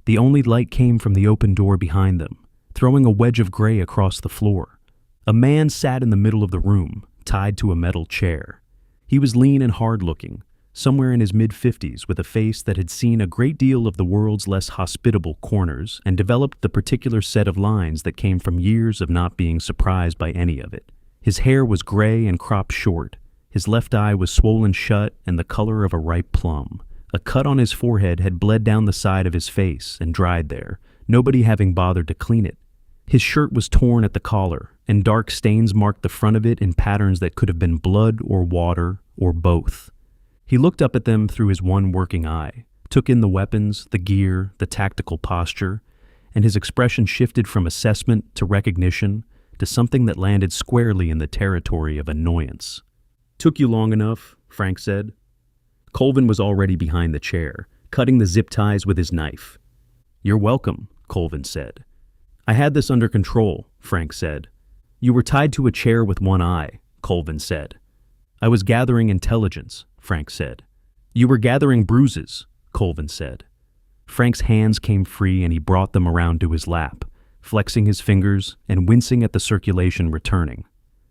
The only light came from the open door behind them, throwing a wedge of gray across the floor. A man sat in the middle of the room, tied to a metal chair. He was lean and hard-looking, somewhere in his mid-50s, with a face that had seen a great deal of the world's less hospitable corners and developed the particular set of lines that came from years of not being surprised by any of it. His hair was gray and cropped short. His left eye was swollen shut and the color of a ripe plum. A cut on his forehead had bled down the side of his face and dried there, nobody having bothered to clean it. His shirt was torn at the collar, and dark stains marked the front of it in patterns that could have been blood or water or both. He looked up at them through his one working eye, took in the weapons, the gear, the tactical posture, and his expression shifted from assessment to recognition to something that landed squarely in the territory of annoyance. "Took you long enough," Frank said. Colvin was already behind the chair, cutting the zip ties with his knife. "You're welcome," Colvin said. "I had this under control," Frank said. "You were tied to a chair with one eye," Colvin said. I was gathering intelligence, Frank said. You were gathering bruises, Colvin said. Frank's hands came free and he brought them around to his lap, flexing his fingers and wincing at the circulation returning.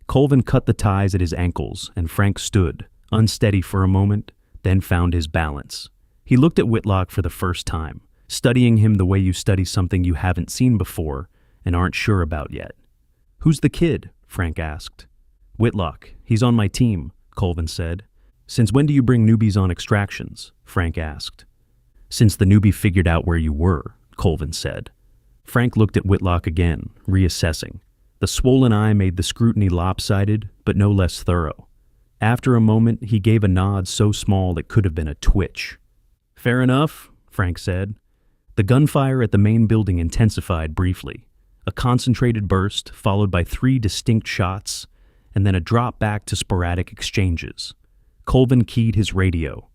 Colvin cut the ties at his ankles and Frank stood, unsteady for a moment, then found his balance. He looked at Whitlock for the first time, studying him the way you study something you haven't seen before and aren't sure about yet. Who's the kid? Frank asked. Whitlock. He's on my team, Colvin said. Since when do you bring newbies on extractions? Frank asked. Since the newbie figured out where you were, Colvin said. Frank looked at Whitlock again, reassessing. The swollen eye made the scrutiny lopsided, but no less thorough. After a moment, he gave a nod so small it could have been a twitch. Fair enough, Frank said. The gunfire at the main building intensified briefly. A concentrated burst, followed by 3 distinct shots, and then a drop back to sporadic exchanges. Colvin keyed his radio.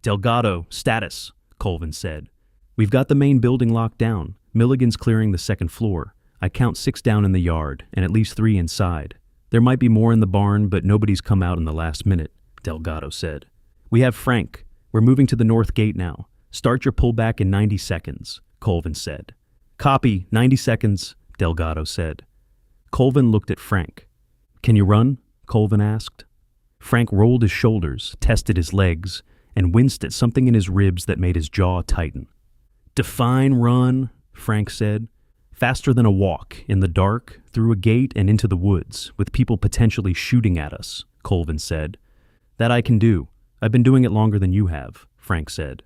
Delgado, status, Colvin said. We've got the main building locked down. Milligan's clearing the second floor. I count 6 down in the yard, and at least 3 inside. There might be more in the barn, but nobody's come out in the last minute, Delgado said. We have Frank. We're moving to the north gate now. Start your pullback in 90 seconds, Colvin said. Copy, 90 seconds, Delgado said. Colvin looked at Frank. Can you run? Colvin asked. Frank rolled his shoulders, tested his legs, and winced at something in his ribs that made his jaw tighten. Define run, Frank said. Faster than a walk, in the dark, through a gate and into the woods, with people potentially shooting at us, Colvin said. That I can do. I've been doing it longer than you have, Frank said.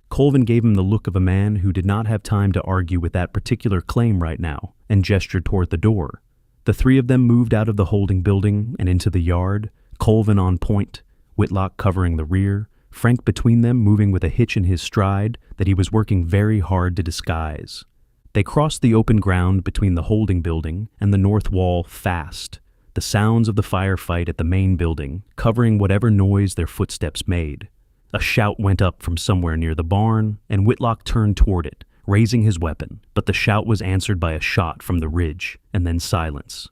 Colvin gave him the look of a man who did not have time to argue with that particular claim right now, and gestured toward the door. The 3 of them moved out of the holding building and into the yard, Colvin on point, Whitlock covering the rear, Frank between them moving with a hitch in his stride that he was working very hard to disguise. They crossed the open ground between the holding building and the north wall fast, the sounds of the firefight at the main building covering whatever noise their footsteps made. A shout went up from somewhere near the barn, and Whitlock turned toward it, raising his weapon, but the shout was answered by a shot from the ridge, and then silence.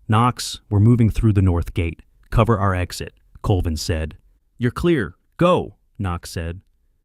Knox, we're moving through the north gate. Cover our exit, Colvin said. You're clear. Go, Knox said.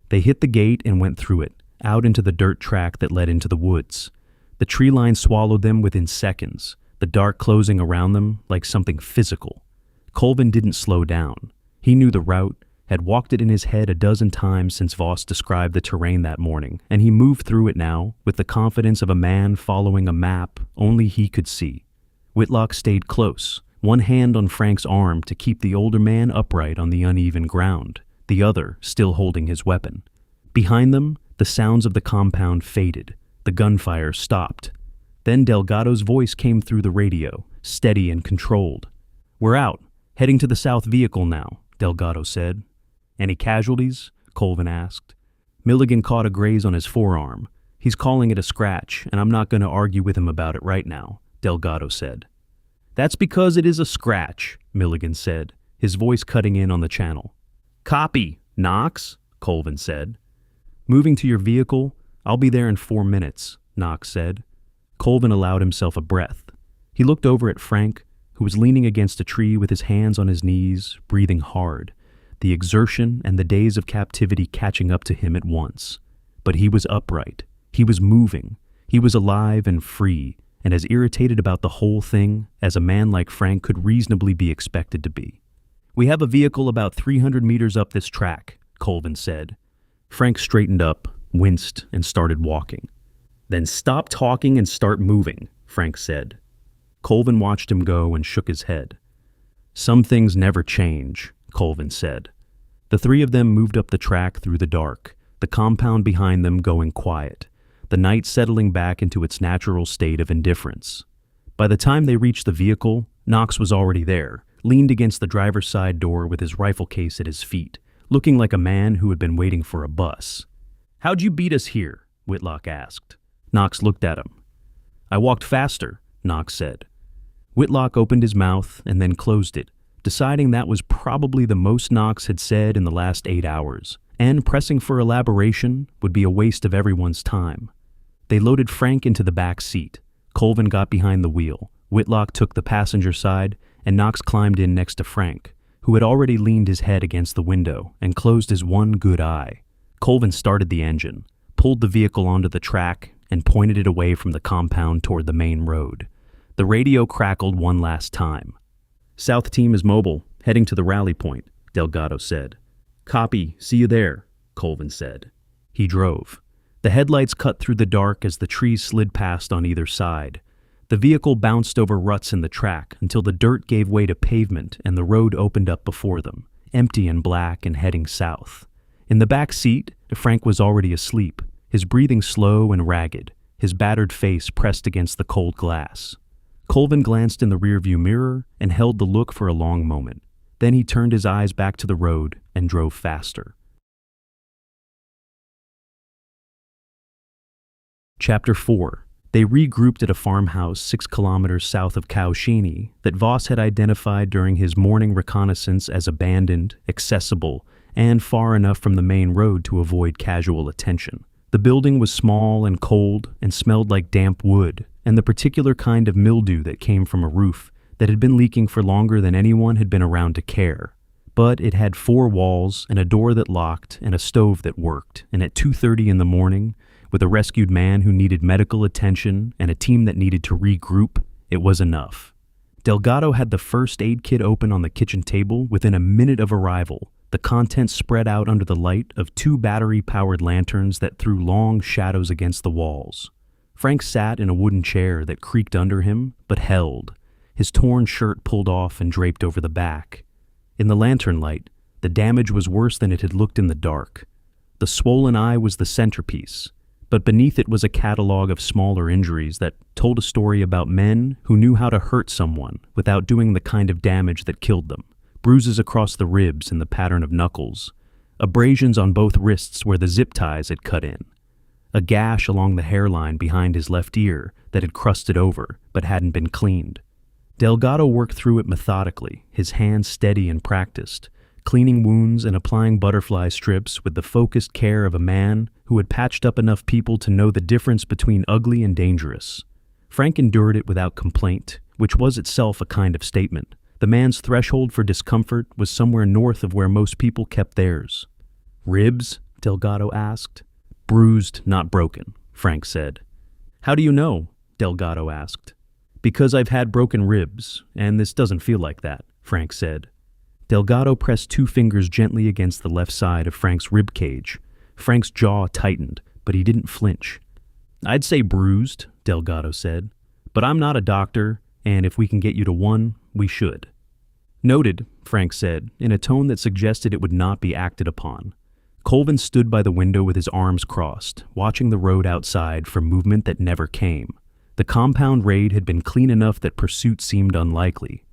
They hit the gate and went through it, out into the dirt track that led into the woods. The tree line swallowed them within seconds, the dark closing around them like something physical. Colvin didn't slow down. He knew the route, had walked it in his head a dozen times since Voss described the terrain that morning, and he moved through it now with the confidence of a man following a map only he could see. Whitlock stayed close, one hand on Frank's arm to keep the older man upright on the uneven ground, the other still holding his weapon. Behind them, the sounds of the compound faded. The gunfire stopped. Then Delgado's voice came through the radio, steady and controlled. We're out, heading to the south vehicle now, Delgado said. Any casualties? Colvin asked. Milligan caught a graze on his forearm. He's calling it a scratch, and I'm not going to argue with him about it right now, Delgado said. That's because it is a scratch, Milligan said, his voice cutting in on the channel. Copy, Knox, Colvin said. Moving to your vehicle, I'll be there in 4 minutes, Knox said. Colvin allowed himself a breath. He looked over at Frank, who was leaning against a tree with his hands on his knees, breathing hard, the exertion and the days of captivity catching up to him at once. But he was upright. He was moving. He was alive and free, and as irritated about the whole thing as a man like Frank could reasonably be expected to be. We have a vehicle about 300 meters up this track, Colvin said. Frank straightened up, winced, and started walking. Then stop talking and start moving, Frank said. Colvin watched him go and shook his head. Some things never change, Colvin said. The 3 of them moved up the track through the dark, the compound behind them going quiet, the night settling back into its natural state of indifference. By the time they reached the vehicle, Knox was already there, leaned against the driver's side door with his rifle case at his feet, looking like a man who had been waiting for a bus. How'd you beat us here? Whitlock asked. Knox looked at him. I walked faster, Knox said. Whitlock opened his mouth and then closed it, deciding that was probably the most Knox had said in the last 8 hours, and pressing for elaboration would be a waste of everyone's time. They loaded Frank into the back seat. Colvin got behind the wheel. Whitlock took the passenger side, and Knox climbed in next to Frank, who had already leaned his head against the window and closed his one good eye. Colvin started the engine, pulled the vehicle onto the track, and pointed it away from the compound toward the main road. The radio crackled one last time. "South team is mobile, heading to the rally point," Delgado said. "Copy, see you there," Colvin said. He drove. The headlights cut through the dark as the trees slid past on either side. The vehicle bounced over ruts in the track until the dirt gave way to pavement and the road opened up before them, empty and black and heading south. In the back seat, Frank was already asleep, his breathing slow and ragged, his battered face pressed against the cold glass. Colvin glanced in the rearview mirror and held the look for a long moment. Then he turned his eyes back to the road and drove faster. Chapter 4. They regrouped at a farmhouse 6 kilometers south of Kaushini that Voss had identified during his morning reconnaissance as abandoned, accessible, and far enough from the main road to avoid casual attention. The building was small and cold and smelled like damp wood and the particular kind of mildew that came from a roof that had been leaking for longer than anyone had been around to care. But it had 4 walls and a door that locked and a stove that worked, and at 2:30 in the morning, with a rescued man who needed medical attention and a team that needed to regroup, it was enough. Delgado had the first aid kit open on the kitchen table within a minute of arrival, the contents spread out under the light of 2 battery-powered lanterns that threw long shadows against the walls. Frank sat in a wooden chair that creaked under him, but held, his torn shirt pulled off and draped over the back. In the lantern light, the damage was worse than it had looked in the dark. The swollen eye was the centerpiece, but beneath it was a catalog of smaller injuries that told a story about men who knew how to hurt someone without doing the kind of damage that killed them. Bruises across the ribs in the pattern of knuckles, abrasions on both wrists where the zip ties had cut in, a gash along the hairline behind his left ear that had crusted over but hadn't been cleaned. Delgado worked through it methodically, his hands steady and practiced, cleaning wounds and applying butterfly strips with the focused care of a man who had patched up enough people to know the difference between ugly and dangerous. Frank endured it without complaint, which was itself a kind of statement. The man's threshold for discomfort was somewhere north of where most people kept theirs. "Ribs?" Delgado asked. "Bruised, not broken," Frank said. "How do you know?" Delgado asked. "Because I've had broken ribs, and this doesn't feel like that," Frank said. Delgado pressed 2 fingers gently against the left side of Frank's rib cage. Frank's jaw tightened, but he didn't flinch. "I'd say bruised," Delgado said. "But I'm not a doctor, and if we can get you to one, we should." "Noted," Frank said, in a tone that suggested it would not be acted upon. Colvin stood by the window with his arms crossed, watching the road outside for movement that never came. The compound raid had been clean enough that pursuit seemed unlikely.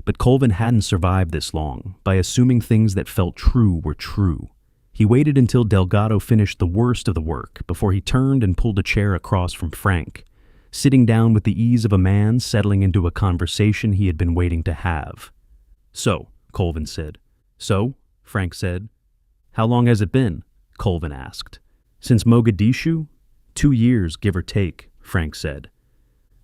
But Colvin hadn't survived this long by assuming things that felt true were true. He waited until Delgado finished the worst of the work before he turned and pulled a chair across from Frank, sitting down with the ease of a man settling into a conversation he had been waiting to have. "So," Colvin said. "So?" Frank said. "How long has it been?" Colvin asked. "Since Mogadishu? 2 years, give or take," Frank said.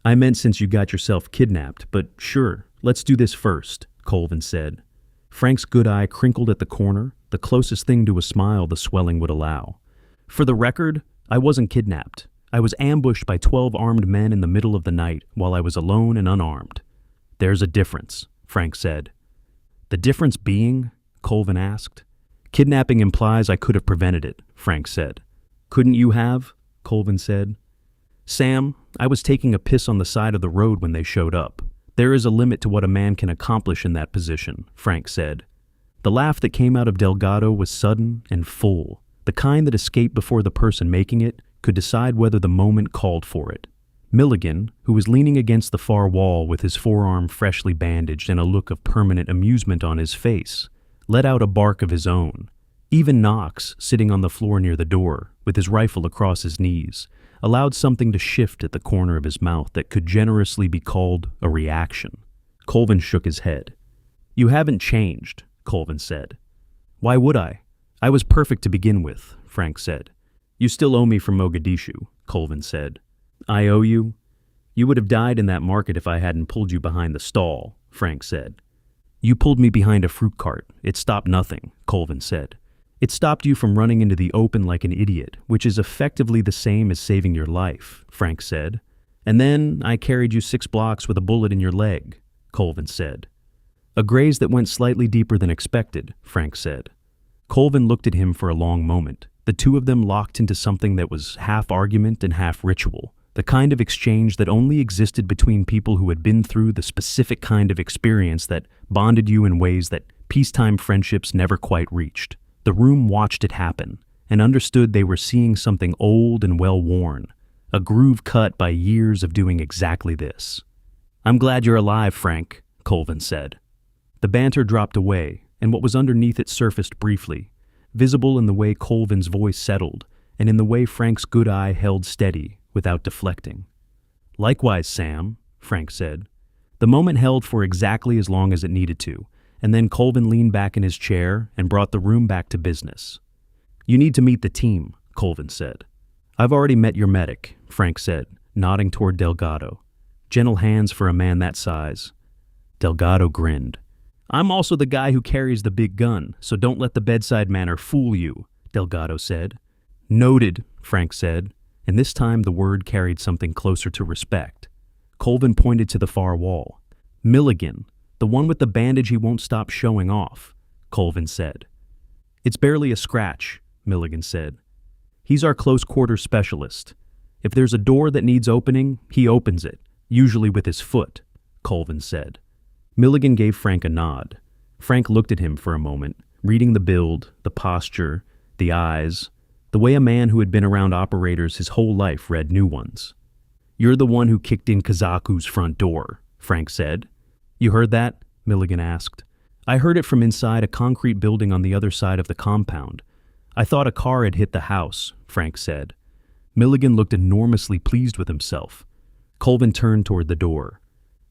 "I meant since you got yourself kidnapped, but sure, let's do this first," Colvin said. Frank's good eye crinkled at the corner, the closest thing to a smile the swelling would allow. "For the record, I wasn't kidnapped. I was ambushed by 12 armed men in the middle of the night while I was alone and unarmed." "There's a difference," Frank said. "The difference being?" Colvin asked. "Kidnapping implies I could have prevented it," Frank said. "Couldn't you have?" Colvin said. "Sam, I was taking a piss on the side of the road when they showed up. There is a limit to what a man can accomplish in that position," Frank said. The laugh that came out of Delgado was sudden and full, the kind that escaped before the person making it could decide whether the moment called for it. Milligan, who was leaning against the far wall with his forearm freshly bandaged and a look of permanent amusement on his face, let out a bark of his own. Even Knox, sitting on the floor near the door, with his rifle across his knees, allowed something to shift at the corner of his mouth that could generously be called a reaction. Colvin shook his head. "You haven't changed," Colvin said. "Why would I? I was perfect to begin with," Frank said. "You still owe me from Mogadishu," Colvin said. "I owe you? You would have died in that market if I hadn't pulled you behind the stall," Frank said. You pulled me behind a fruit cart. It stopped nothing, Colvin said. It stopped you from running into the open like an idiot, which is effectively the same as saving your life, Frank said. And then I carried you 6 blocks with a bullet in your leg, Colvin said. A graze that went slightly deeper than expected, Frank said. Colvin looked at him for a long moment. The two of them locked into something that was half argument and half ritual, the kind of exchange that only existed between people who had been through the specific kind of experience that bonded you in ways that peacetime friendships never quite reached. The room watched it happen and understood they were seeing something old and well-worn, a groove cut by years of doing exactly this. I'm glad you're alive, Frank, Colvin said. The banter dropped away, and what was underneath it surfaced briefly, visible in the way Colvin's voice settled and in the way Frank's good eye held steady without deflecting. Likewise, Sam, Frank said. The moment held for exactly as long as it needed to, and then Colvin leaned back in his chair and brought the room back to business. You need to meet the team, Colvin said. I've already met your medic, Frank said, nodding toward Delgado. Gentle hands for a man that size. Delgado grinned. I'm also the guy who carries the big gun, so don't let the bedside manner fool you, Delgado said. Noted, Frank said, and this time the word carried something closer to respect. Colvin pointed to the far wall. Milligan, the one with the bandage he won't stop showing off, Colvin said. It's barely a scratch, Milligan said. He's our close-quarters specialist. If there's a door that needs opening, he opens it, usually with his foot, Colvin said. Milligan gave Frank a nod. Frank looked at him for a moment, reading the build, the posture, the eyes, the way a man who had been around operators his whole life read new ones. You're the one who kicked in Kazaku's front door, Frank said. You heard that? Milligan asked. I heard it from inside a concrete building on the other side of the compound. I thought a car had hit the house, Frank said. Milligan looked enormously pleased with himself. Colvin turned toward the door.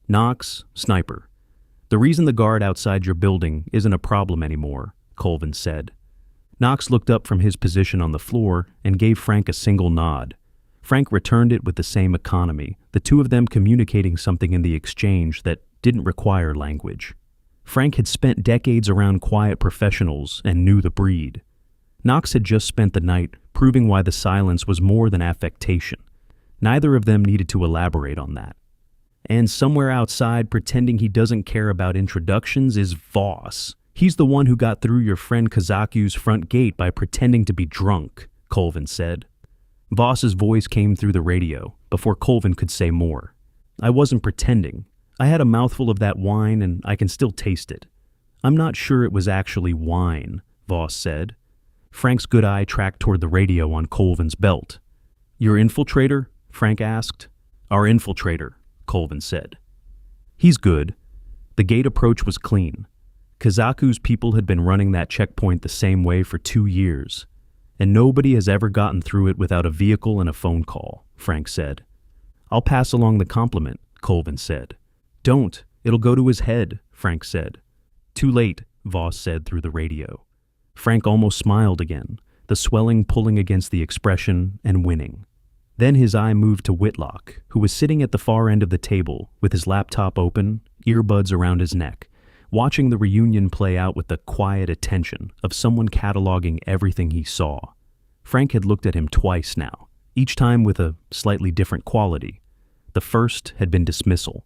Knox, sniper. The reason the guard outside your building isn't a problem anymore, Colvin said. Knox looked up from his position on the floor and gave Frank a single nod. Frank returned it with the same economy, the two of them communicating something in the exchange that didn't require language. Frank had spent decades around quiet professionals and knew the breed. Knox had just spent the night proving why the silence was more than affectation. Neither of them needed to elaborate on that. And somewhere outside, pretending he doesn't care about introductions, is Voss. He's the one who got through your friend Kazaku's front gate by pretending to be drunk, Colvin said. Voss's voice came through the radio before Colvin could say more. I wasn't pretending. I had a mouthful of that wine and I can still taste it. I'm not sure it was actually wine, Voss said. Frank's good eye tracked toward the radio on Colvin's belt. Your infiltrator? Frank asked. Our infiltrator, Colvin said. He's good. The gate approach was clean. Kazaku's people had been running that checkpoint the same way for 2 years, and nobody has ever gotten through it without a vehicle and a phone call, Frank said. I'll pass along the compliment, Colvin said. Don't. It'll go to his head, Frank said. Too late, Voss said through the radio. Frank almost smiled again, the swelling pulling against the expression and winning. Then his eye moved to Whitlock, who was sitting at the far end of the table with his laptop open, earbuds around his neck, watching the reunion play out with the quiet attention of someone cataloging everything he saw. Frank had looked at him twice now, each time with a slightly different quality. The first had been dismissal.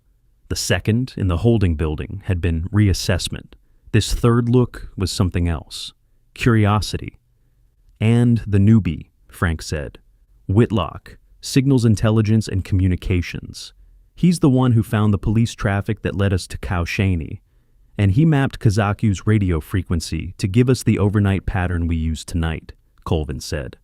The second, in the holding building, had been reassessment. This third look was something else. Curiosity. And the newbie, Frank said. Whitlock, Signals Intelligence and Communications. He's the one who found the police traffic that led us to Kaohsiung, and he mapped Kazaku's radio frequency to give us the overnight pattern we use tonight, Colvin said.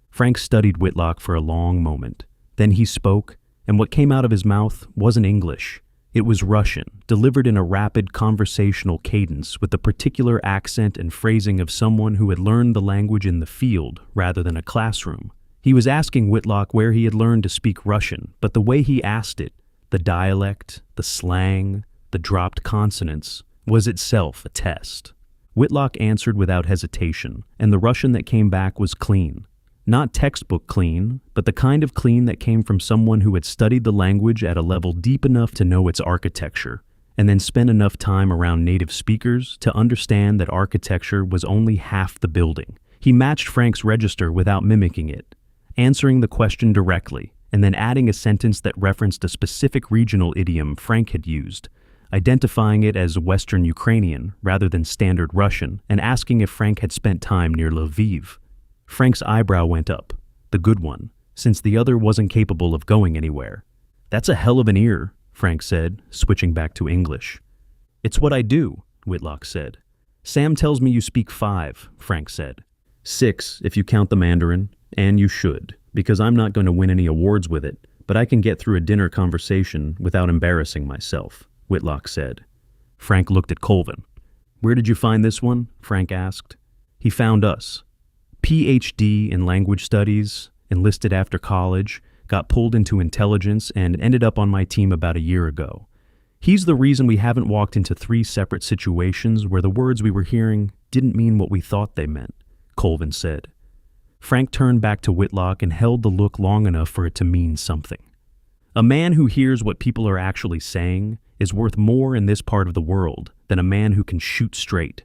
Frank studied Whitlock for a long moment. Then he spoke, and what came out of his mouth wasn't English. It was Russian, delivered in a rapid conversational cadence with the particular accent and phrasing of someone who had learned the language in the field rather than a classroom. He was asking Whitlock where he had learned to speak Russian, but the way he asked it, the dialect, the slang, the dropped consonants, was itself a test. Whitlock answered without hesitation, and the Russian that came back was clean. Not textbook clean, but the kind of clean that came from someone who had studied the language at a level deep enough to know its architecture, and then spent enough time around native speakers to understand that architecture was only half the building. He matched Frank's register without mimicking it, answering the question directly, and then adding a sentence that referenced a specific regional idiom Frank had used, identifying it as Western Ukrainian rather than standard Russian, and asking if Frank had spent time near Lviv. Frank's eyebrow went up, the good one, since the other wasn't capable of going anywhere. "That's a hell of an ear," Frank said, switching back to English. "It's what I do," Whitlock said. "Sam tells me you speak 5, Frank said. 6, if you count the Mandarin, and you should, because I'm not going to win any awards with it, but I can get through a dinner conversation without embarrassing myself," Whitlock said. Frank looked at Colvin. "Where did you find this one?" Frank asked. "He found us. PhD in language studies, enlisted after college, got pulled into intelligence, and ended up on my team about a year ago. He's the reason we haven't walked into 3 separate situations where the words we were hearing didn't mean what we thought they meant," Colvin said. Frank turned back to Whitlock and held the look long enough for it to mean something. "A man who hears what people are actually saying is worth more in this part of the world than a man who can shoot straight.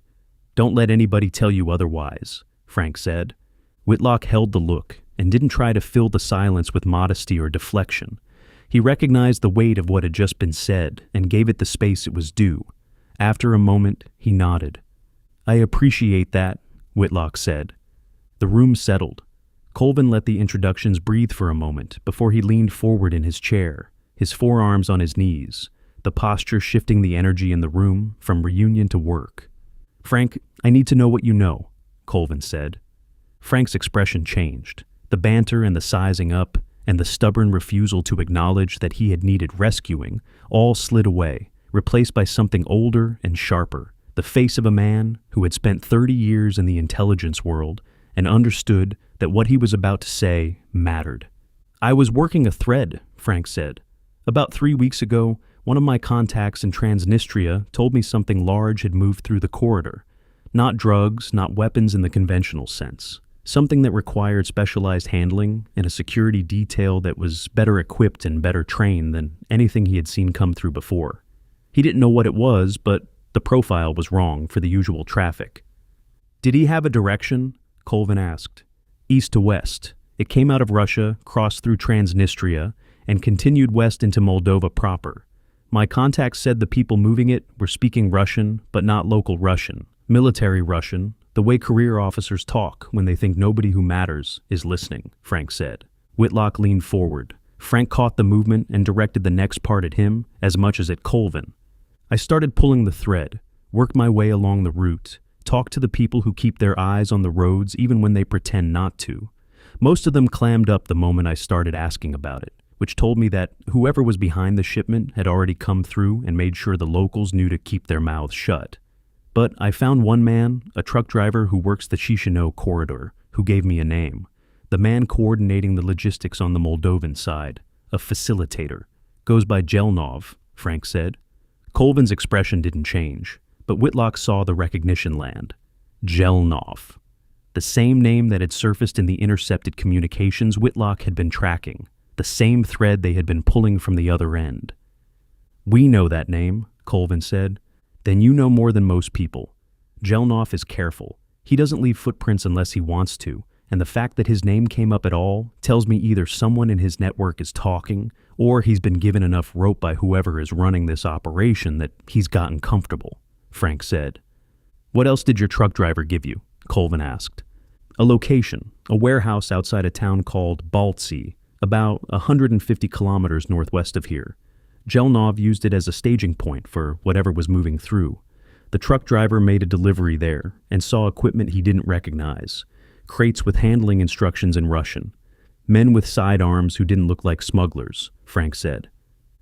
Don't let anybody tell you otherwise," Frank said. Whitlock held the look and didn't try to fill the silence with modesty or deflection. He recognized the weight of what had just been said and gave it the space it was due. After a moment, he nodded. "I appreciate that," Whitlock said. The room settled. Colvin let the introductions breathe for a moment before he leaned forward in his chair, his forearms on his knees, the posture shifting the energy in the room from reunion to work. "Frank, I need to know what you know," Colvin said. Frank's expression changed. The banter and the sizing up, and the stubborn refusal to acknowledge that he had needed rescuing, all slid away, replaced by something older and sharper, the face of a man who had spent 30 years in the intelligence world and understood that what he was about to say mattered. "I was working a thread," Frank said. "About 3 weeks ago, one of my contacts in Transnistria told me something large had moved through the corridor. Not drugs, not weapons in the conventional sense. Something that required specialized handling and a security detail that was better equipped and better trained than anything he had seen come through before. He didn't know what it was, but the profile was wrong for the usual traffic." "Did he have a direction?" Colvin asked. "East to west. It came out of Russia, crossed through Transnistria, and continued west into Moldova proper. My contacts said the people moving it were speaking Russian, but not local Russian. Military Russian, the way career officers talk when they think nobody who matters is listening," Frank said. Whitlock leaned forward. Frank caught the movement and directed the next part at him as much as at Colvin. "I started pulling the thread, worked my way along the route, talked to the people who keep their eyes on the roads even when they pretend not to. Most of them clammed up the moment I started asking about it, which told me that whoever was behind the shipment had already come through and made sure the locals knew to keep their mouths shut. But I found one man, a truck driver who works the Chisinau corridor, who gave me a name. The man coordinating the logistics on the Moldovan side, a facilitator. Goes by Jelnov," Frank said. Colvin's expression didn't change, but Whitlock saw the recognition land. Jelnov. The same name that had surfaced in the intercepted communications Whitlock had been tracking, the same thread they had been pulling from the other end. "We know that name," Colvin said. "Then you know more than most people. Jelnov is careful. He doesn't leave footprints unless he wants to, and the fact that his name came up at all tells me either someone in his network is talking, or he's been given enough rope by whoever is running this operation that he's gotten comfortable," Frank said. "What else did your truck driver give you?" Colvin asked. "A location, a warehouse outside a town called Baltsi, about 150 kilometers northwest of here. Jelnov used it as a staging point for whatever was moving through. The truck driver made a delivery there and saw equipment he didn't recognize. Crates with handling instructions in Russian. Men with sidearms who didn't look like smugglers," Frank said.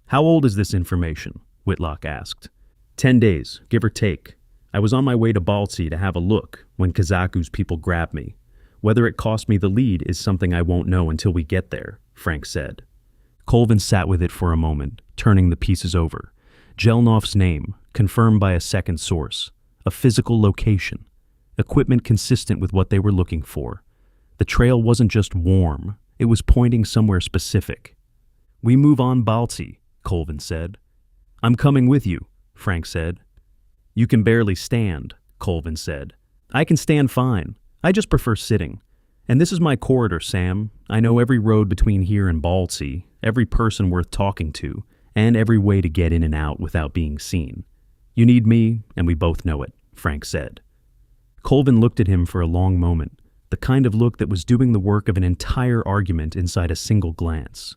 "How old is this information?" Whitlock asked. 10 days, give or take. I was on my way to Baltsi to have a look when Kazaku's people grabbed me. Whether it cost me the lead is something I won't know until we get there," Frank said. Colvin sat with it for a moment, turning the pieces over. Jelnov's name, confirmed by a second source. A physical location. Equipment consistent with what they were looking for. The trail wasn't just warm, it was pointing somewhere specific. "We move on Baltsi," Colvin said. "I'm coming with you," Frank said. You can barely stand, Colvin said. I can stand fine. I just prefer sitting. And this is my corridor, Sam. I know every road between here and Baldsea, every person worth talking to, and every way to get in and out without being seen. You need me, and we both know it, Frank said. Colvin looked at him for a long moment, the kind of look that was doing the work of an entire argument inside a single glance.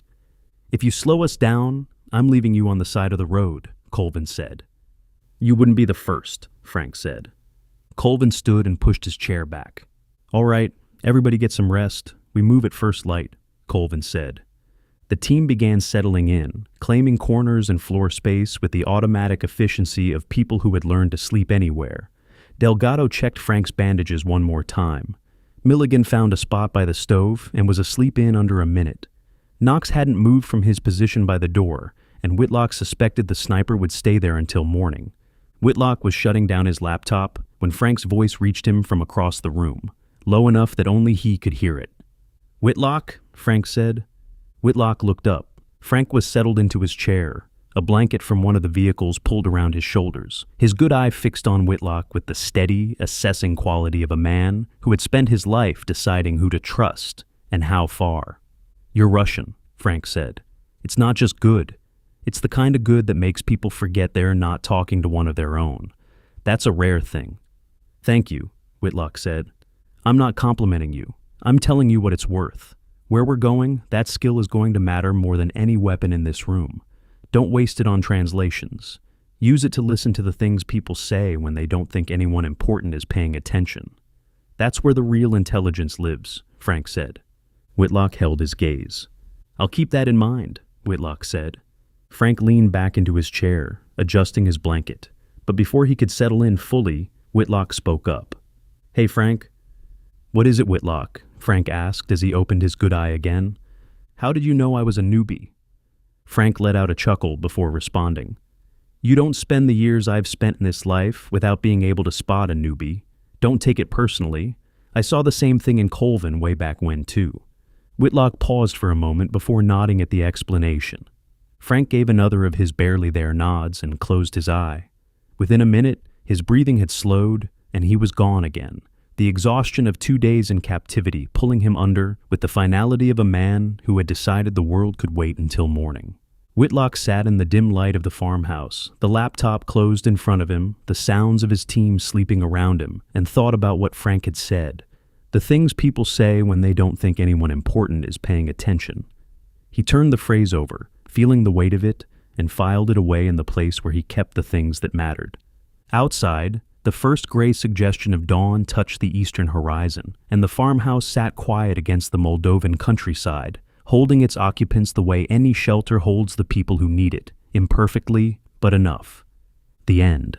If you slow us down, I'm leaving you on the side of the road, Colvin said. You wouldn't be the first, Frank said. Colvin stood and pushed his chair back. All right, everybody get some rest. We move at first light, Colvin said. The team began settling in, claiming corners and floor space with the automatic efficiency of people who had learned to sleep anywhere. Delgado checked Frank's bandages one more time. Milligan found a spot by the stove and was asleep in under a minute. Knox hadn't moved from his position by the door, and Whitlock suspected the sniper would stay there until morning. Whitlock was shutting down his laptop when Frank's voice reached him from across the room, low enough that only he could hear it. Whitlock, Frank said. Whitlock looked up. Frank was settled into his chair, a blanket from one of the vehicles pulled around his shoulders, his good eye fixed on Whitlock with the steady, assessing quality of a man who had spent his life deciding who to trust and how far. You're Russian, Frank said. It's not just good. It's the kind of good that makes people forget they're not talking to one of their own. That's a rare thing. Thank you, Whitlock said. I'm not complimenting you. I'm telling you what it's worth. Where we're going, that skill is going to matter more than any weapon in this room. Don't waste it on translations. Use it to listen to the things people say when they don't think anyone important is paying attention. That's where the real intelligence lives, Frank said. Whitlock held his gaze. I'll keep that in mind, Whitlock said. Frank leaned back into his chair, adjusting his blanket. But before he could settle in fully, Whitlock spoke up. Hey, Frank. What is it, Whitlock? Frank asked as he opened his good eye again. How did you know I was a newbie? Frank let out a chuckle before responding. You don't spend the years I've spent in this life without being able to spot a newbie. Don't take it personally. I saw the same thing in Colvin way back when, too. Whitlock paused for a moment before nodding at the explanation. Frank gave another of his barely there nods and closed his eye. Within a minute, his breathing had slowed, and he was gone again, the exhaustion of 2 days in captivity pulling him under with the finality of a man who had decided the world could wait until morning. Whitlock sat in the dim light of the farmhouse, the laptop closed in front of him, the sounds of his team sleeping around him, and thought about what Frank had said, the things people say when they don't think anyone important is paying attention. He turned the phrase over, feeling the weight of it, and filed it away in the place where he kept the things that mattered. Outside, the first gray suggestion of dawn touched the eastern horizon, and the farmhouse sat quiet against the Moldovan countryside, holding its occupants the way any shelter holds the people who need it, imperfectly, but enough. The end.